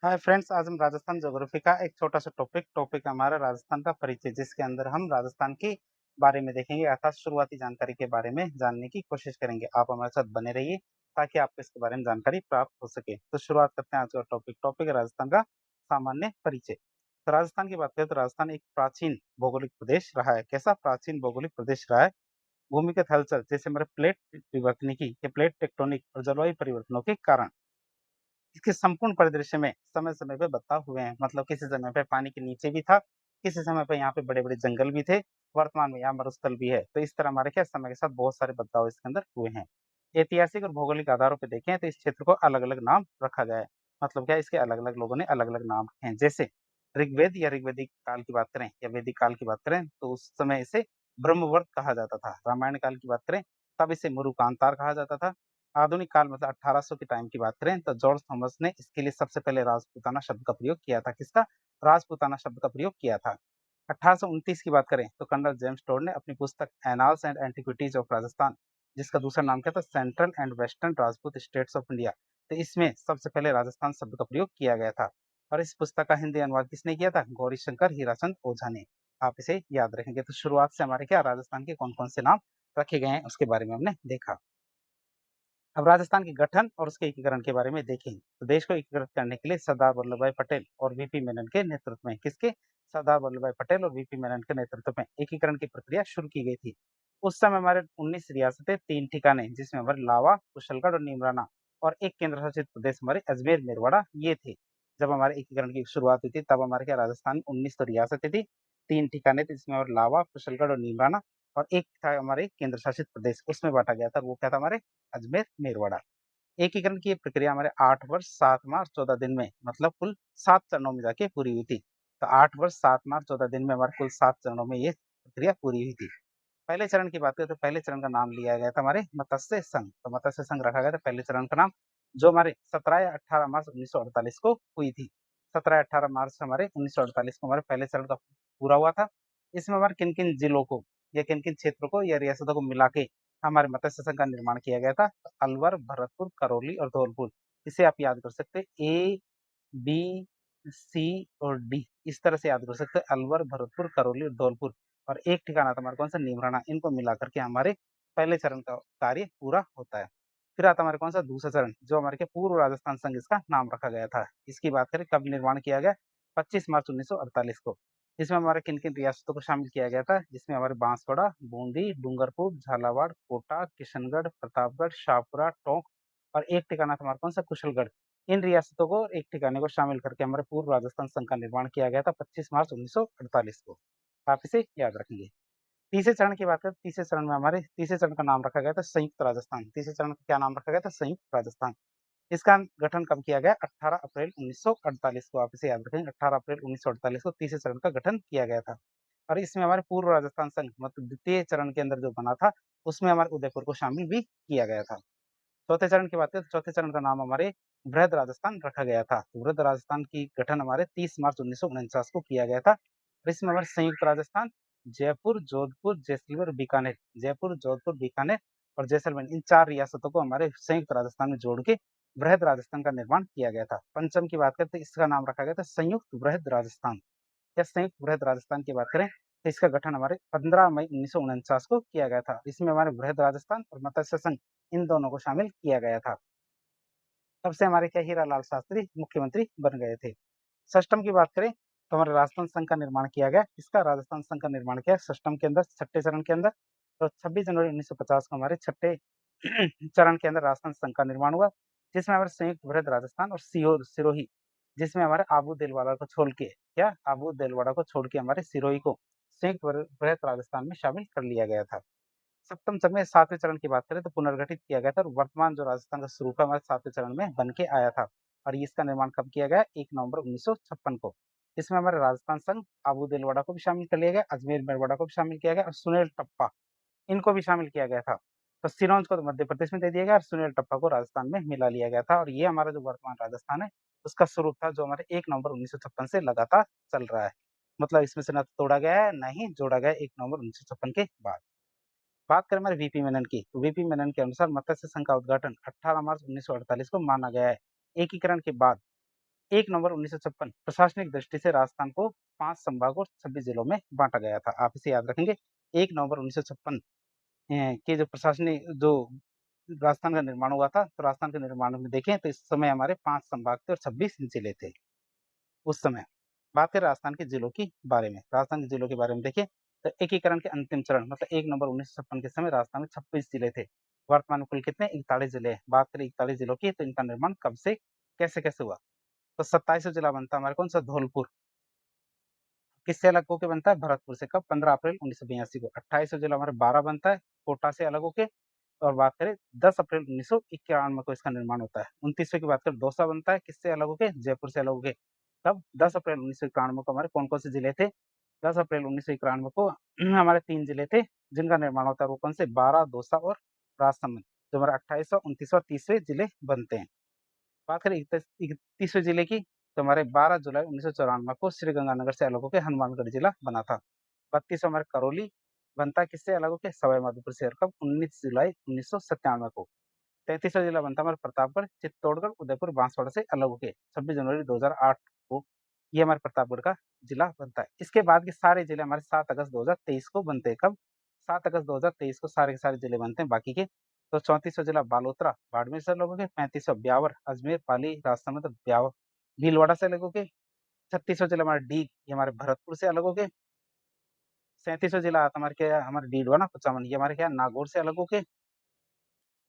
Hi friends, आज हम Rajasthan geography का एक छोटा सा टॉपिक हमारा राजस्थान का परिचय, जिसके अंदर हम राजस्थान के बारे में देखेंगे अर्थात शुरुआती जानकारी के बारे में जानने की कोशिश करेंगे। आप हमारे साथ बने रहिए ताकि आपको इसके बारे में जानकारी प्राप्त हो सके। तो शुरुआत करते हैं आज का टॉपिक है राजस्थान का सामान्य परिचय। तो राजस्थान की बात करें तो राजस्थान एक प्राचीन भौगोलिक प्रदेश रहा है। कैसा प्राचीन भौगोलिक प्रदेश रहा है? भूमिगत हलचल जैसे हमारे प्लेट विवर्तनिकी या प्लेट टेक्टोनिक और जलवायु परिवर्तनों के कारण इसके संपूर्ण परिदृश्य में समय-समय पे बदलाव हुए हैं। मतलब किसी समय पे पानी के नीचे भी था, किसी समय पे यहाँ पे बड़े-बड़े जंगल भी थे, वर्तमान में यहाँ मरुस्थल भी है। तो इस तरह हमारे क्या समय के साथ बहुत सारे बदलाव इसके अंदर हुए हैं। ऐतिहासिक और भौगोलिक आधारों पे देखें तो इस क्षेत्र को अलग-अलग नाम रखा गया है। मतलब क्या इसके अलग-अलग लोगों ने अलग-अलग नाम रखे हैं। जैसे ऋग्वेद या ऋग्वेदिक काल की बात करें या वैदिक काल की बात करें तो उस समय इसे ब्रह्मवर्त कहा जाता था। रामायण काल की बात करें तब इसे मुरुकांतार कहा जाता था। आधुनिक काल मतलब 1800 के टाइम की बात करें तो जॉर्ज थॉमस ने इसके लिए सबसे पहले राजपूताना शब्द का प्रयोग किया था। किसका? राजपूताना शब्द का प्रयोग किया था। 1829 की बात करें तो कर्नल जेम्स टोड ने अपनी पुस्तक annals and antiquities of Rajasthan, जिसका दूसरा नाम क्या था? Central and western Rajput states of India, तो इसमें सबसे पहले राजस्थान शब्द का प्रयोग किया गया था। और इस पुस्तक का हिंदी अनुवाद किसने किया था? गौरीशंकर हीराचंद ओझा ने। आप इसे याद रखेंगे। तो शुरुआत से हमारे क्या राजस्थान के कौन कौन से नाम रखे गए हैं उसके बारे में हमने देखा। अब राजस्थान के गठन और उसके एकीकरण के बारे में देखें तो देश को एकीकृत करने के लिए सरदार वल्लभ भाई पटेल और वीपी मेनन के नेतृत्व में किसके? सरदार वल्लभ भाई पटेल और वीपी मेनन के नेतृत्व में एकीकरण की प्रक्रिया शुरू की गई थी। उस समय हमारे 19 रियासतें, 3 ठिकाने जिसमें हमारे लावा, कुशलगढ़ और नीमराना और एक केंद्र शासित प्रदेश हमारे अजमेर मेरवाड़ा ये थे। जब हमारे एकीकरण की शुरुआत हुई थी तब हमारे क्या राजस्थान में 19 तो रियासतें थी, 3 ठिकाने थे जिसमें हमारे लावा, कुशलगढ़ और नीमराना और एक था हमारे केंद्र शासित प्रदेश, उसमें बांटा गया था। वो क्या था? हमारे अजमेर मेरवाड़ा। एकीकरण की ये प्रक्रिया हमारे 8 वर्ष 7 माह 14 दिन में मतलब कुल 7 चरणों में जाके पूरी हुई थी। तो 8 वर्ष 7 माह 14 दिन में हमारे कुल 7 चरणों में ये प्रक्रिया पूरी हुई थी। पहले चरण की बात करें तो पहले चरण का नाम लिया गया था हमारे मत्स्य संघ। तो मत्स्य संघ रखा गया था पहले चरण का नाम, जो हमारे 17 या 18 मार्च 1948 को हुई थी। 17 या 18 मार्च हमारे 1948 को हमारे पहले चरण का पूरा हुआ था। इसमें हमारे किन-किन जिलों को या किन-किन क्षेत्रों को या रियासतों को मिला के हमारे मत्स्य संघ का निर्माण किया गया था। तो अलवर, भरतपुर, करौली और धौलपुर। इसे आप याद कर सकते हैं ए, बी, सी और डी, इस तरह से याद कर सकते हैं अलवर, भरतपुर, करौली और धौलपुर। और एक ठिकाना था हमारे कौन सा? नीमराना। इनको मिला करके हमारे पहले चरण का कार्य पूरा होता है। फिर आता है हमारे कौन सा? दूसरा चरण, जो हमारे क्या पूर्व राजस्थान संघ इसका नाम रखा गया था। इसकी बात करें कब निर्माण किया गया? 25 मार्च 1948 को। इसमें हमारे किन-किन रियासतों को शामिल किया गया था? जिसमें हमारे बांसवाड़ा, बूंदी, डूंगरपुर, झालावाड़, कोटा, किशनगढ़, प्रतापगढ़, शाहपुरा, टोंक और एक ठिकाना था हमारा कौन सा? कुशलगढ़। इन रियासतों को एक ठिकाने को शामिल करके हमारे पूर्व राजस्थान संघ का निर्माण किया गया था 25 मार्च 1948 को। आप इसे याद रखेंगे। तीसरे चरण की बात करें, तीसरे चरण में हमारे तीसरे चरण का नाम रखा गया था संयुक्त राजस्थान। तीसरे चरण का क्या नाम रखा गया था? संयुक्त राजस्थान। इसका गठन कब किया गया? 18 अप्रैल 1948 को। आप इसे याद रखेंगे, 18 अप्रैल 1948 को तीसरे चरण का गठन किया गया था। और इसमें हमारे पूर्व राजस्थान संघ मतलब द्वितीय चरण के अंदर जो बना था, उसमें हमारे उदयपुर को शामिल भी किया गया था। चौथे चरण की बात करें तो चौथे चरण का नाम हमारे बृहद राजस्थान रखा गया था। तो बृहद राजस्थान की गठन हमारे 30 मार्च 1949 को किया गया था। और इसमें हमारे संयुक्त राजस्थान, जयपुर, जोधपुर, जैसलमेर, बीकानेर, जयपुर, जोधपुर, बीकानेर और जैसलमेर, इन 4 रियासतों को हमारे संयुक्त राजस्थान में जोड़ के बृहद राजस्थान का निर्माण किया गया था। पंचम की बात करें तो इसका नाम रखा गया था संयुक्त बृहद राजस्थान। या संयुक्त बृहद राजस्थान की बात करें तो इसका गठन हमारे 15 मई 1949 को किया गया था। इसमें हमारे बृहद राजस्थान और मत्स्य संघ इन दोनों को शामिल किया गया था। तब से हमारे क्या हीरालाल शास्त्री मुख्यमंत्री बन गए थे। सिस्टम की बात करें तो हमारे राजस्थान संघ का निर्माण किया गया। इसका राजस्थान संघ का निर्माण किया सिस्टम के अंदर छठे चरण के अंदर। तो 26 जनवरी 1950 को हमारे छठे चरण के अंदर राजस्थान संघ का निर्माण हुआ, जिसमें हमारे संयुक्त बृहद राजस्थान और सिरोही, जिसमें हमारे आबू देलवाड़ा को छोड़ के क्या आबू देलवाड़ा को छोड़ के हमारे सिरोही को संयुक्त बृहद राजस्थान में शामिल कर लिया गया था। सप्तम चरण में सातवें चरण की बात करें तो पुनर्गठित किया गया था और वर्तमान जो राजस्थान का स्वरूप है हमारे सातवें चरण में बन के आया था। और इसका निर्माण कब किया गया? 1 नवंबर 1956 को। इसमें हमारे राजस्थान संघ, आबू देलवाड़ा को भी शामिल कर लिया गया, अजमेर मेरवाड़ा को भी शामिल किया गया और सुनील टप्पा इनको भी शामिल किया गया था। तो सिरोंज को तो मध्य प्रदेश में दे दिया गया और सुनील टप्पा को राजस्थान में मिला लिया गया था। और ये हमारा जो वर्तमान राजस्थान है उसका स्वरूप था जो हमारे 1 नवंबर 1956 से लगातार चल रहा है। मतलब इसमें से ना तो तोड़ा गया है ना ही जोड़ा गया है 1 नवंबर 1956 के बाद। बात करें हमारे वीपी मेनन की, तो वीपी मेनन के अनुसार मत्स्य संघ का उद्घाटन 18 मार्च 1948 को माना गया है। एकीकरण के बाद 1 नवंबर 1956 प्रशासनिक दृष्टि से राजस्थान को 5 संभाग और 26 जिलों में बाँटा गया था। आप इसे याद रखेंगे। 1 नवंबर 1956 के जो प्रशासनिक जो राजस्थान का निर्माण हुआ था, तो राजस्थान के निर्माण में देखें तो इस समय हमारे 5 संभाग थे और 26 जिले थे उस समय। बात करें राजस्थान के जिलों की बारे में, राजस्थान के जिलों के बारे में देखिए तो एकीकरण के अंतिम चरण मतलब 1 नवंबर 1956 के समय राजस्थान में 26 जिले थे। वर्तमान में कुल कितने 41 जिले हैं। बात करें 41 जिलों की तो इनका निर्माण कब से कैसे-कैसे हुआ? तो 27वाँ जिला बनता है हमारे कौन सा धौलपुर। किससे अलग होके बनता है? भरतपुर से। कब? 15 अप्रैल 1982 को। 28वाँ जिला हमारे 12 बनता है कोटा से अलग होके। और बात करें 10 अप्रैल 1991 को इसका निर्माण होता है। 29वें की बात करें दौसा बनता है किससे अलग होके? जयपुर से अलग होके। कब? 10 अप्रैल 1991 को हमारे कौन-कौन से जिले थे? 10 अप्रैल 1991 को हमारे 3 जिले थे जिनका निर्माण होता है वो कौन से? 12, दौसा और राजसमंद। जो हमारे 28वाँ, 29वाँ, 30वें जिले बनते हैं। बात करें 31वें जिले की तो हमारे 12 जुलाई 1994 को श्रीगंगानगर से अलग होकर हनुमानगढ़ जिला बना था। 32वां हमारे करौली बनता है किससे अलग होकर? सवाई माधोपुर से। और कब? 19 जुलाई 1997 को। 33वां जिला बनता है हमारा प्रतापगढ़, चित्तौड़गढ़, उदयपुर, बांसवाड़ा से अलग होके 26 जनवरी 2008 को ये हमारे प्रतापगढ़ का जिला बनता है। इसके बाद के सारे जिले हमारे 7 अगस्त 2023 को बनते हैं। कब? 7 अगस्त 2023 को सारे के सारे जिले बनते हैं बाकी के। तो 34वां जिला बालोतरा, बाड़मेर से अलग होके, 35वां ब्यावर, अजमेर, पाली, राजसमंद, ब्यावर, भीलवाड़ा से अलग होके, 36वां जिला हमारा डीग, ये हमारे भरतपुर से अलग होके, 37वां जिला आता हमारे क्या हमारा डीडवाना, कुचामन, ये हमारे क्या नागौर से अलग होके,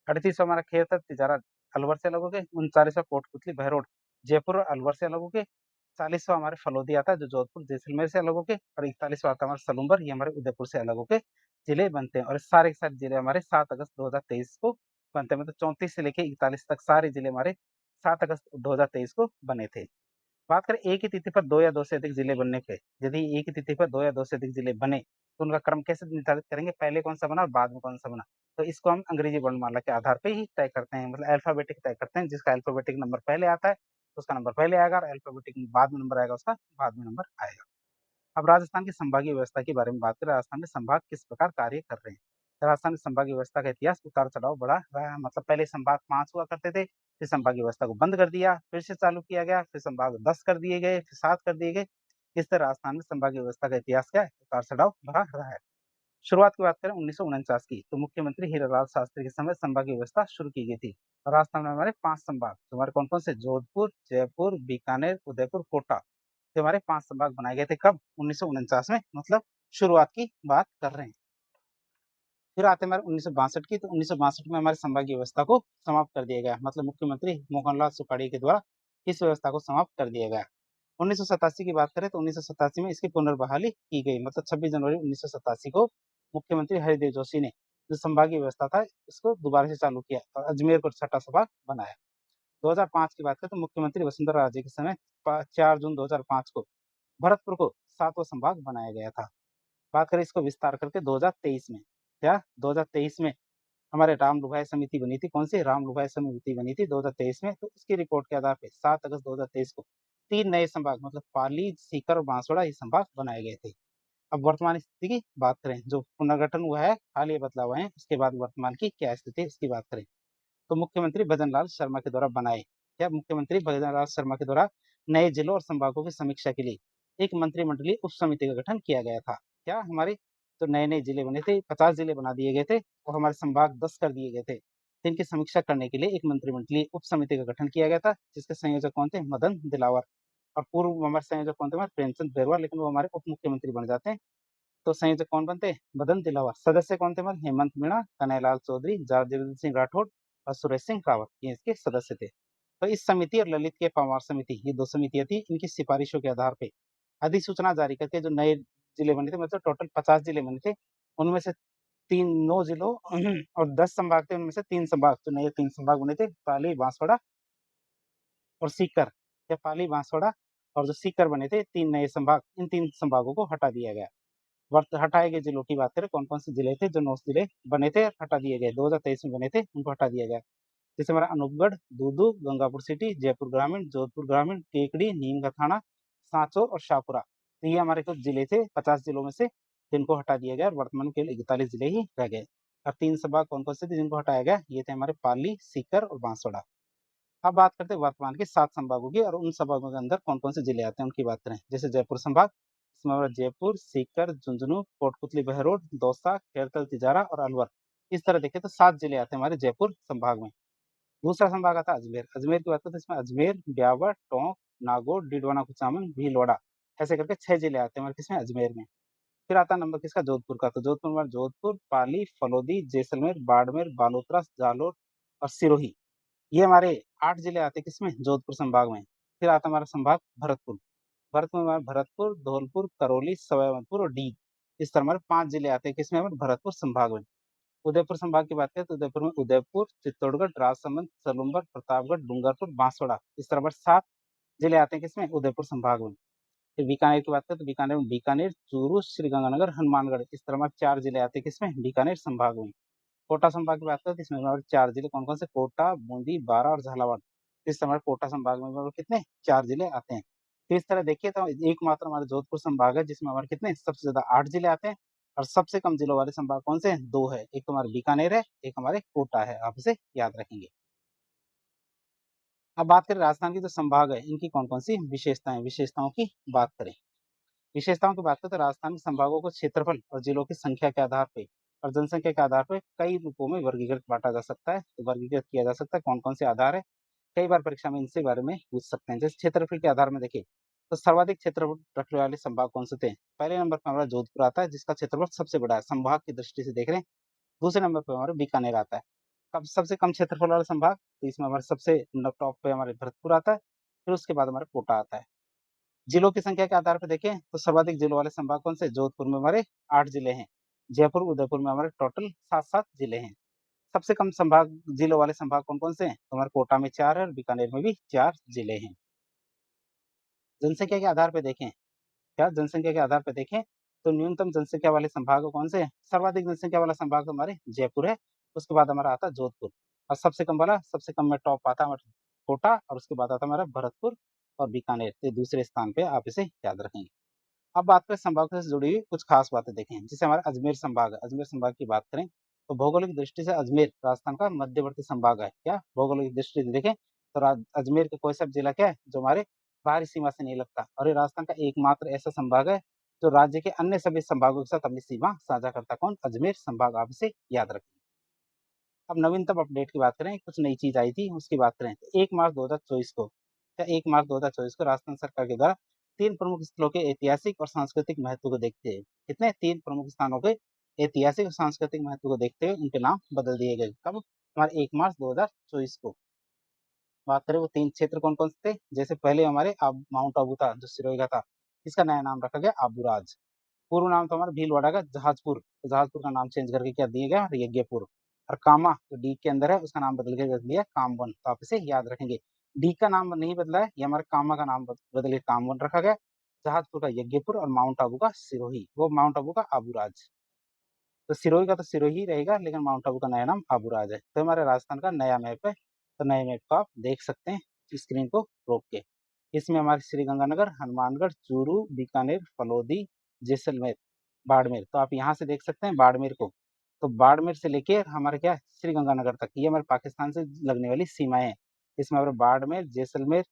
38वां हमारा खेरतर, तिजारा, अलवर से अलग होके, 39वां कोटपुतली, बहरोड, जयपुर और अलवर से अलग होके, 40वां हमारे फलोदी आता है जो जोधपुर, जैसलमेर से अलग होके और 41वां आता है हमारा सलूम्बर, ये हमारे उदयपुर से अलग होके जिले बनते हैं। और सारे के सारे जिले हमारे 7 अगस्त 2023 को बनते हैं। मतलब 34 से लेके 41 तक सारे जिले हमारे 7 अगस्त 2023 को बने थे। बात करें एक ही तिथि पर 2 या 2 से अधिक जिले बनने के, यदि एक ही तिथि पर 2 या 2 से अधिक जिले बने, तो उनका क्रम कैसे निर्धारित करेंगे? पहले कौन-सा बना और बाद में कौन-सा बना? तो इसको हम अंग्रेजी वर्णमाला के आधार पे ही तय करते हैं, मतलब अल्फाबेटिक तय करते हैं, जिसका अल्फाबेटिक नंबर पहले आता है, तो उसका नंबर पहले आएगा और अल्फाबेटिक बाद में नंबर आएगा, उसका बाद में नंबर आएगा। अब राजस्थान की संभागीय व्यवस्था के बारे में बात करें, राजस्थान में संभाग किस प्रकार कार्य कर रहे हैं? तो राजस्थान में संभागीय व्यवस्था का इतिहास उतार-चढ़ाव बढ़ा रहा है, मतलब पहले संभाग 5 हुआ करते थे, फिर संभागीय व्यवस्था को बंद कर दिया, फिर से चालू किया गया, फिर संभाग 10 कर दिए गए, फिर 7 कर दिए गए। इस तरह राजस्थान में संभागीय व्यवस्था का इतिहास क्या है? उतार-चढ़ाव भरा रहा है। शुरुआत की बात करें 1949 की, तो मुख्यमंत्री हीरालाल शास्त्री के समय संभागीय व्यवस्था शुरू की गई थी। और राजस्थान में हमारे 5 संभाग, तो हमारे कौन-कौन से? जोधपुर, जयपुर, बीकानेर, उदयपुर, कोटा। तो हमारे 5 संभाग बनाए गए थे कब? 1949 में, मतलब शुरुआत की बात कर रहे हैं। फिर आते हैं हमारे 1962 की, तो 1962 में हमारे संभागीय व्यवस्था को समाप्त कर दिया गया, मतलब मुख्यमंत्री मोहनलाल सुखाड़ी के द्वारा इस व्यवस्था को समाप्त कर दिया गया। 1987 की बात करें तो 1987 में इसकी पुनर्बहाली की गई, मतलब 26 जनवरी 1987 को मुख्यमंत्री हरिदेव जोशी ने जो संभागीय व्यवस्था था इसको दोबारा से चालू किया और अजमेर को छठा संभाग बनाया। 2005 की बात करें तो मुख्यमंत्री वसुंधरा राजे के समय 4 जून 2005 को भरतपुर को 7वां संभाग बनाया गया था। बात करें इसको विस्तार करके 2023 में, क्या 2023 में हमारे राम लुभाए समिति बनी थी, कौन सी? राम लुभाए समिति बनी थी 2023 में, तो इसकी रिपोर्ट के आधार पे 7 अगस्त 2023 को 3 नए संभाग मतलब पाली, सीकर और बांसवाड़ा ये संभाग बनाए गए थे। अब वर्तमान स्थिति की बात करें, जो पुनर्गठन हुआ है, हाल ये बदलाव आए हैं, उसके बाद वर्तमान की क्या स्थिति है उसकी बात करें। तो मुख्यमंत्री भजनलाल शर्मा के द्वारा बनाए, क्या मुख्यमंत्री भजनलाल शर्मा के द्वारा नए जिलों और संभागों की समीक्षा के लिए एक मंत्रिमंडलीय उप समिति का गठन किया गया था। क्या हमारे जो नए-नए जिले बने थे, 50 जिले बना दिए गए थे और हमारे संभाग 10 कर दिए गए थे। तो इनकी समीक्षा करने के लिए एक मंत्रिमंडलीय उप समिति का गठन किया गया था, जिसके संयोजक कौन थे? मदन दिलावर। और पूर्व हमारे संयोजक कौन थे? हमारे प्रेमचंद बेरवा, लेकिन वो हमारे उप मुख्यमंत्री बन जाते हैं। तो संयोजक कौन बनते हैं? मदन दिलावर। सदस्य कौन थे हमारे? हेमंत मीणा, कन्हैयालाल चौधरी, देवेंद्र सिंह राठौड़ और सुरेश सिंह रावत, ये इसके सदस्य थे। तो इस समिति और ललित के पंवार समिति, ये 2 समितियाँ थी, इनकी सिफारिशों के आधार पे अधिसूचना जारी करके जो नए जिले बने थे, मतलब टोटल 50 जिले बने थे, उनमें से 3 9 जिलों और 10 संभाग थे, उनमें से 3 संभाग, जो नए 3 संभाग बने थे, पाली, बांसवाड़ा और सीकर। या पाली, बांसवाड़ा और जो सीकर बने थे 3 नए संभाग, इन 3 संभागों को हटा दिया गया। वर्त हटाए गए जिलों की बात करें, कौन-कौन से जिले थे जो 9 जिले बने थे, हटा दिए गए, 2023 में बने थे, उनको हटा दिया गया। जैसे हमारा अनूपगढ़, दूदू, गंगापुर सिटी, जयपुर ग्रामीण, जोधपुर ग्रामीण, केकड़ी, नीम का थाना, सांचौर और शाहपुरा। तो ये हमारे कुछ जिले थे 50 जिलों में से, जिनको हटा दिया गया और वर्तमान में केवल 41 जिले ही रह गए। और 3 संभाग कौन-कौन से थे जिनको हटाया गया? ये थे हमारे पाली, सीकर और बांसवाड़ा। अब बात करते हैं वर्तमान के 7 संभागों की और उन संभागों के अंदर कौन-कौन से जिले आते हैं उनकी बात करें। जैसे जयपुर संभाग, इसमें हमारा जयपुर, सीकर, झुंझुनू, कोटपुतली, बहरोड, दौसा, खेरकल, तिजारा और अलवर। इस तरह देखें तो 7 जिले आते हैं हमारे जयपुर संभाग में। दूसरा संभाग आता है अजमेर। अजमेर की बात करें तो इसमें अजमेर, ब्यावर, टोंक, नागौर, डीडवाना, कुचामन, भीलवाड़ा ऐसे करके 6 जिले आते हैं हमारे किसमें अजमेर में। फिर आता है नंबर किसका जोधपुर का, तो जोधपुर में जोधपुर, पाली, फलौदी, जैसलमेर, बाड़मेर, बालोतरा, जालोर और सिरोही। ये हमारे 8 जिले आते हैं किसमें जोधपुर संभाग में। फिर आता है हमारा संभाग भरतपुर। भरतपुर में हमारा भरतपुर, धौलपुर, करौली, सवाईमाधोपुर और डीग। इस तरह हमारे 5 जिले आते हैं किसमें हमारे भरतपुर संभाग में। उदयपुर संभाग की बात करें तो उदयपुर में उदयपुर, चित्तौड़गढ़, राजसमंद, सलूंबर, प्रतापगढ़, डूंगरपुर, बांसवाड़ा इस तरह हमारे 7 जिले आते हैं किसमें उदयपुर संभाग में। फिर बीकानेर की बात करें तो बीकानेर में बीकानेर, चूरू, श्रीगंगानगर, हनुमानगढ़ इस तरह हमारे 4 जिले आते हैं किसमें बीकानेर संभाग में। कोटा संभाग की बात करें तो इसमें हमारे 4 जिले कौन-कौन से कोटा, बूंदी, बारां और झालावाड़। इस समय कोटा संभाग में हमारे कितने 4 जिले आते हैं। तो इस तरह देखिए तो एकमात्र हमारा जोधपुर संभाग है जिसमें हमारे कितने सबसे ज़्यादा 8 जिले आते हैं और सबसे कम जिलों वाले संभाग कौन से हैं? 2 है। एक तो हमारा बीकानेर है, एक हमारे कोटा है। आप इसे याद रखेंगे। अब बात करें राजस्थान की जो संभाग है, इनकी कौन-कौन सी विशेषताएँ, विशेषताओं की बात करें। विशेषताओं की बात करें तो राजस्थान के संभागों को क्षेत्रफल और जिलों की संख्या के आधार पे और जनसंख्या के आधार पे कई रूपों में वर्गीकृत बांटा जा सकता है, तो वर्गीकृत किया जा सकता है कौन-कौन से आधार है। कई बार परीक्षा में इनसे बारे में पूछ सकते हैं। जैसे क्षेत्रफल के आधार में देखिए, तो सर्वाधिक क्षेत्रफल रखने वाले संभाग कौन से थे? पहले नंबर पर हमारा जोधपुर आता है जिसका क्षेत्रफल सबसे बड़ा है, संभाग की दृष्टि से देख रहे हैं। दूसरे नंबर पे हमारा बीकानेर आता है। कब सबसे कम क्षेत्रफल वाला संभाग? तो इसमें हमारे सबसे टॉप पे हमारे भरतपुर आता है, फिर उसके बाद हमारा कोटा आता है। जिलों की संख्या के आधार पर देखें तो सर्वाधिक जिलों वाले संभाग कौन से? जोधपुर में हमारे 8 जिले हैं। जयपुर, उदयपुर में हमारे टोटल 7-7 जिले हैं। सबसे कम संभाग जिलों वाले संभाग कौन-कौन से हैं? तो हमारे कोटा में 4 है और बीकानेर में भी 4 जिले हैं। जनसंख्या के आधार पे देखें, क्या जनसंख्या के आधार पे देखें तो न्यूनतम जनसंख्या वाले संभाग कौन से हैं? सर्वाधिक जनसंख्या वाला संभाग तो हमारे जयपुर है, उसके बाद हमारा आता है जोधपुर और सबसे कम वाला सबसे कम में टॉप आता है हमारा कोटा और उसके बाद आता है हमारा भरतपुर और बीकानेर। तो ये दूसरे स्थान पे आप इसे याद रखेंगे। अब बात करें संभागों से जुड़ी हुई कुछ खास बातें देखें। जैसे हमारा अजमेर संभाग है, अजमेर संभाग की बात करें तो भौगोलिक दृष्टि से अजमेर राजस्थान का मध्यवर्ती संभाग है। क्या भौगोलिक दृष्टि से देखें तो अजमेर का कोई सा जिला क्या है जो हमारे बाहरी सीमा से नहीं लगता और ये राजस्थान का एकमात्र ऐसा संभाग है जो राज्य के अन्य सभी संभागों के साथ अपनी सीमा साझा करता। कौन? अजमेर संभाग। आप इसे याद रखें। अब नवीनतम अपडेट की बात करें, कुछ नई चीज आई थी उसकी बात करें तो 1 मार्च 2024 को क्या 1 मार्च 2024 को राजस्थान सरकार के द्वारा 3 प्रमुख स्थलों के ऐतिहासिक और सांस्कृतिक महत्व को देखते हुए कितने 3 प्रमुख स्थानों के ऐतिहासिक और सांस्कृतिक महत्व को देखते हुए उनके नाम बदल दिए गए। कब? हमारे 1 मार्च 2024 को। बात करें वो 3 क्षेत्र कौन-कौन से थे? जैसे पहले हमारे माउंट आबू था जो सिरोही का था, इसका नया नाम रखा गया आबूराज। पूर्व नाम था हमारा भीलवाड़ा का जहाजपुर, तो जहाजपुर का नाम चेंज करके क्या दिया गया? यज्ञपुर। और कामा जो डी के अंदर है उसका नाम बदल के रख दिया कामवन, तो आप इसे याद रखेंगे। डी का नाम नहीं बदला है, ये हमारे कामा का नाम बदल के कामवन रखा गया। जहाजपुर का यज्ञपुर और माउंट आबू का सिरोही, वो माउंट आबू का आबूराज। तो सिरोही का तो सिरोही रहेगा लेकिन माउंट आबू का नया नाम आबूराज है। तो हमारे राजस्थान का नया मैप है, तो नए मैप को आप देख सकते हैं स्क्रीन को रोक के। इसमें हमारे श्रीगंगानगर, हनुमानगढ़, चूरू, बीकानेर, फलौदी, जैसलमेर, बाड़मेर, तो आप यहाँ से देख सकते हैं बाड़मेर को। तो बाड़मेर से लेके हमारे क्या श्रीगंगानगर तक ये हमारे पाकिस्तान से लगने वाली सीमाएं हैं। इसमें हमारे बाड़मेर, जैसलमेर,